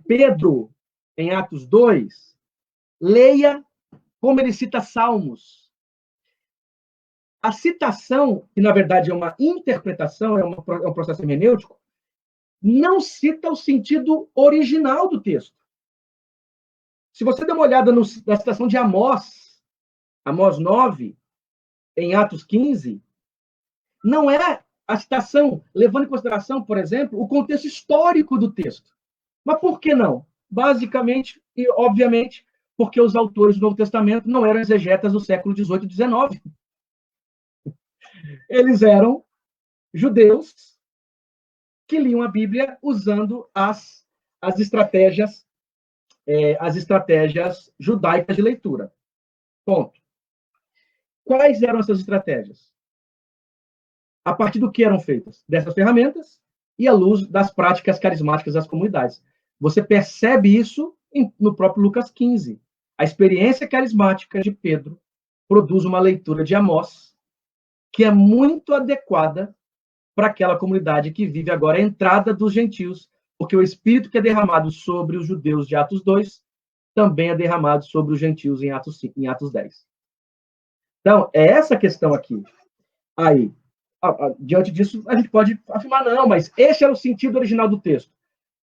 Pedro, em Atos 2, leia como ele cita Salmos. A citação, que na verdade é uma interpretação, é um processo hermenêutico, não cita o sentido original do texto. Se você der uma olhada na citação de Amós 9, em Atos 15, não é a citação levando em consideração, por exemplo, o contexto histórico do texto. Mas por que não? Basicamente, e obviamente, porque os autores do Novo Testamento não eram exegetas do século XVIII e XIX. Eles eram judeus que liam a Bíblia usando as estratégias judaicas de leitura. Ponto. Quais eram essas estratégias? A partir do que eram feitas? Dessas ferramentas e à luz das práticas carismáticas das comunidades. Você percebe isso no próprio Lucas 15. A experiência carismática de Pedro produz uma leitura de Amós que é muito adequada para aquela comunidade que vive agora a entrada dos gentios, porque o Espírito que é derramado sobre os judeus de Atos 2 também é derramado sobre os gentios em Atos 10. Então, é essa questão aqui. Aí, diante disso, a gente pode afirmar, não, mas esse é o sentido original do texto.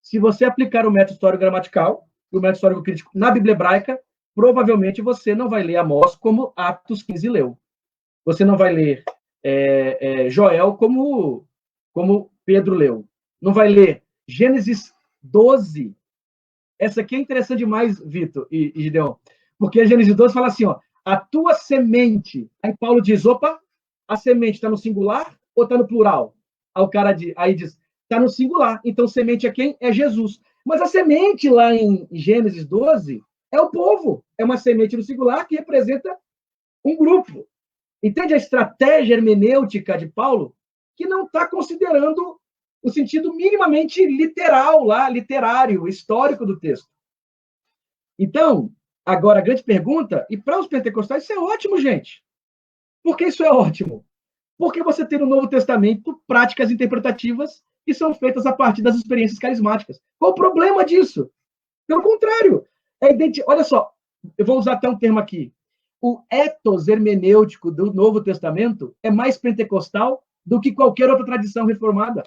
Se você aplicar o método histórico-gramatical e o método histórico-crítico na Bíblia hebraica, provavelmente você não vai ler Amós como Atos 15 leu. Você não vai ler Joel como Pedro leu. Não vai ler Gênesis 12. Essa aqui é interessante demais, Vitor e Gideon, porque a Gênesis 12 fala assim, ó, a tua semente. Aí Paulo diz, opa, a semente está no singular ou está no plural? Aí diz, está no singular. Então, semente é quem? É Jesus. Mas a semente lá em Gênesis 12 é o povo. É uma semente no singular que representa um grupo. Entende a estratégia hermenêutica de Paulo? Que não está considerando o sentido minimamente literal lá, literário, histórico do texto. Então, agora a grande pergunta, e para os pentecostais isso é ótimo, gente. Por que isso é ótimo? Porque você tem no Novo Testamento práticas interpretativas que são feitas a partir das experiências carismáticas. Qual o problema disso? Pelo contrário. Olha só, eu vou usar até um termo aqui. O ethos hermenêutico do Novo Testamento é mais pentecostal do que qualquer outra tradição reformada.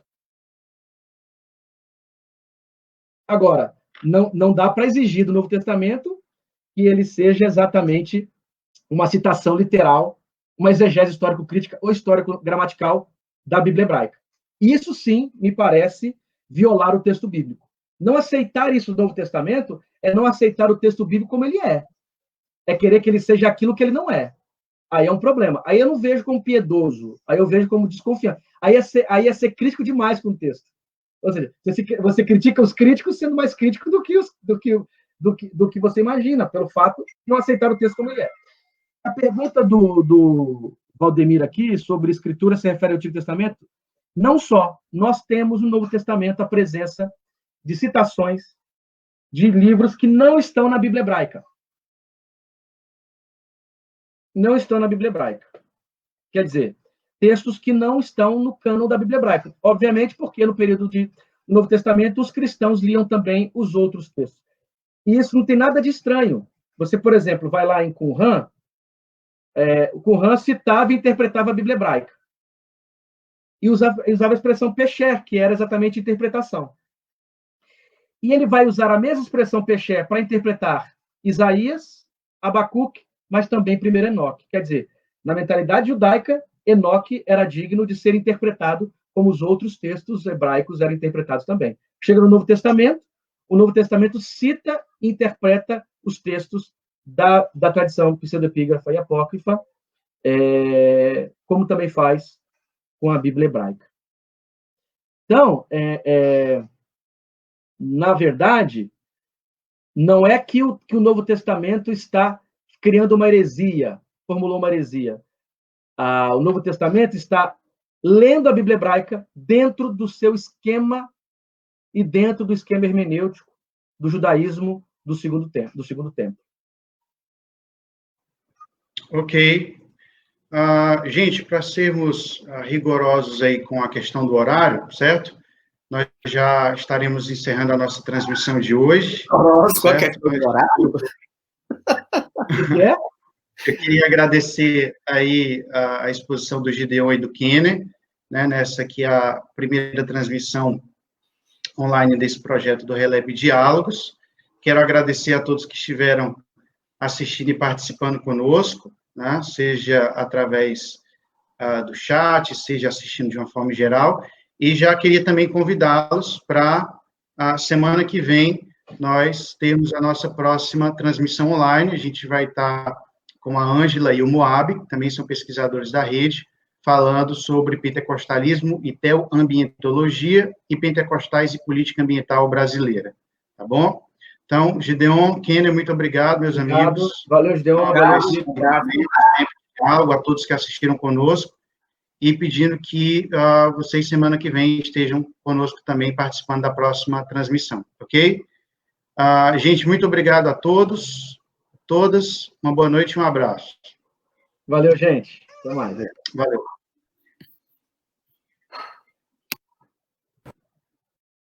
Agora, não dá para exigir do Novo Testamento que ele seja exatamente uma citação literal, uma exegese histórico-crítica ou histórico-gramatical da Bíblia hebraica. Isso, sim, me parece violar o texto bíblico. Não aceitar isso do Novo Testamento é não aceitar o texto bíblico como ele é. É querer que ele seja aquilo que ele não é. Aí é um problema. Aí eu não vejo como piedoso. Aí eu vejo como desconfiante. Aí é ser crítico demais com o texto. Ou seja, você critica os críticos sendo mais crítico do que você imagina, pelo fato de não aceitar o texto como ele é. A pergunta do Valdemir aqui, sobre escritura, se refere ao Antigo Testamento, não só, nós temos no Novo Testamento a presença de citações de livros que não estão na Bíblia hebraica. Não estão na Bíblia hebraica. Quer dizer, textos que não estão no cânon da Bíblia hebraica. Obviamente, porque no período do Novo Testamento, os cristãos liam também os outros textos. E isso não tem nada de estranho. Você, por exemplo, vai lá em Qumran, o Qumran citava e interpretava a Bíblia hebraica. E usava a expressão pesher, que era exatamente interpretação. E ele vai usar a mesma expressão pesher para interpretar Isaías, Abacuque, mas também 1 Enoque. Quer dizer, na mentalidade judaica, Enoque era digno de ser interpretado como os outros textos hebraicos eram interpretados também. Chega no Novo Testamento, o Novo Testamento cita e interpreta os textos da tradição pseudoepígrafa e apócrifa, como também faz com a Bíblia hebraica. Então, na verdade, não é que o Novo Testamento está criando uma heresia, formulou uma heresia. O Novo Testamento está lendo a Bíblia hebraica dentro do seu esquema e dentro do esquema hermenêutico do judaísmo do segundo tempo. Ok. Gente, para sermos rigorosos aí com a questão do horário, certo? Nós já estaremos encerrando a nossa transmissão de hoje. Nossa, qual é a questão do horário? Eu queria agradecer aí a exposição do Gideon e do Kenner, né, nessa aqui a primeira transmissão online desse projeto do Relep Diálogos. Quero agradecer a todos que estiveram assistindo e participando conosco, né, seja através do chat, seja assistindo de uma forma geral, e já queria também convidá-los para a semana que vem nós termos a nossa próxima transmissão online. A gente vai estar com a Ângela e o Moab, que também são pesquisadores da rede, falando sobre pentecostalismo e teoambientologia e pentecostais e política ambiental brasileira. Tá bom? Então, Gideon, Kenner, muito obrigado, meus amigos. Valeu, Gideon. Valeu, a todos que assistiram conosco, e pedindo que vocês, semana que vem, estejam conosco também, participando da próxima transmissão, ok? Gente, muito obrigado a todos, todas, uma boa noite e um abraço. Valeu, gente. Até mais. Valeu.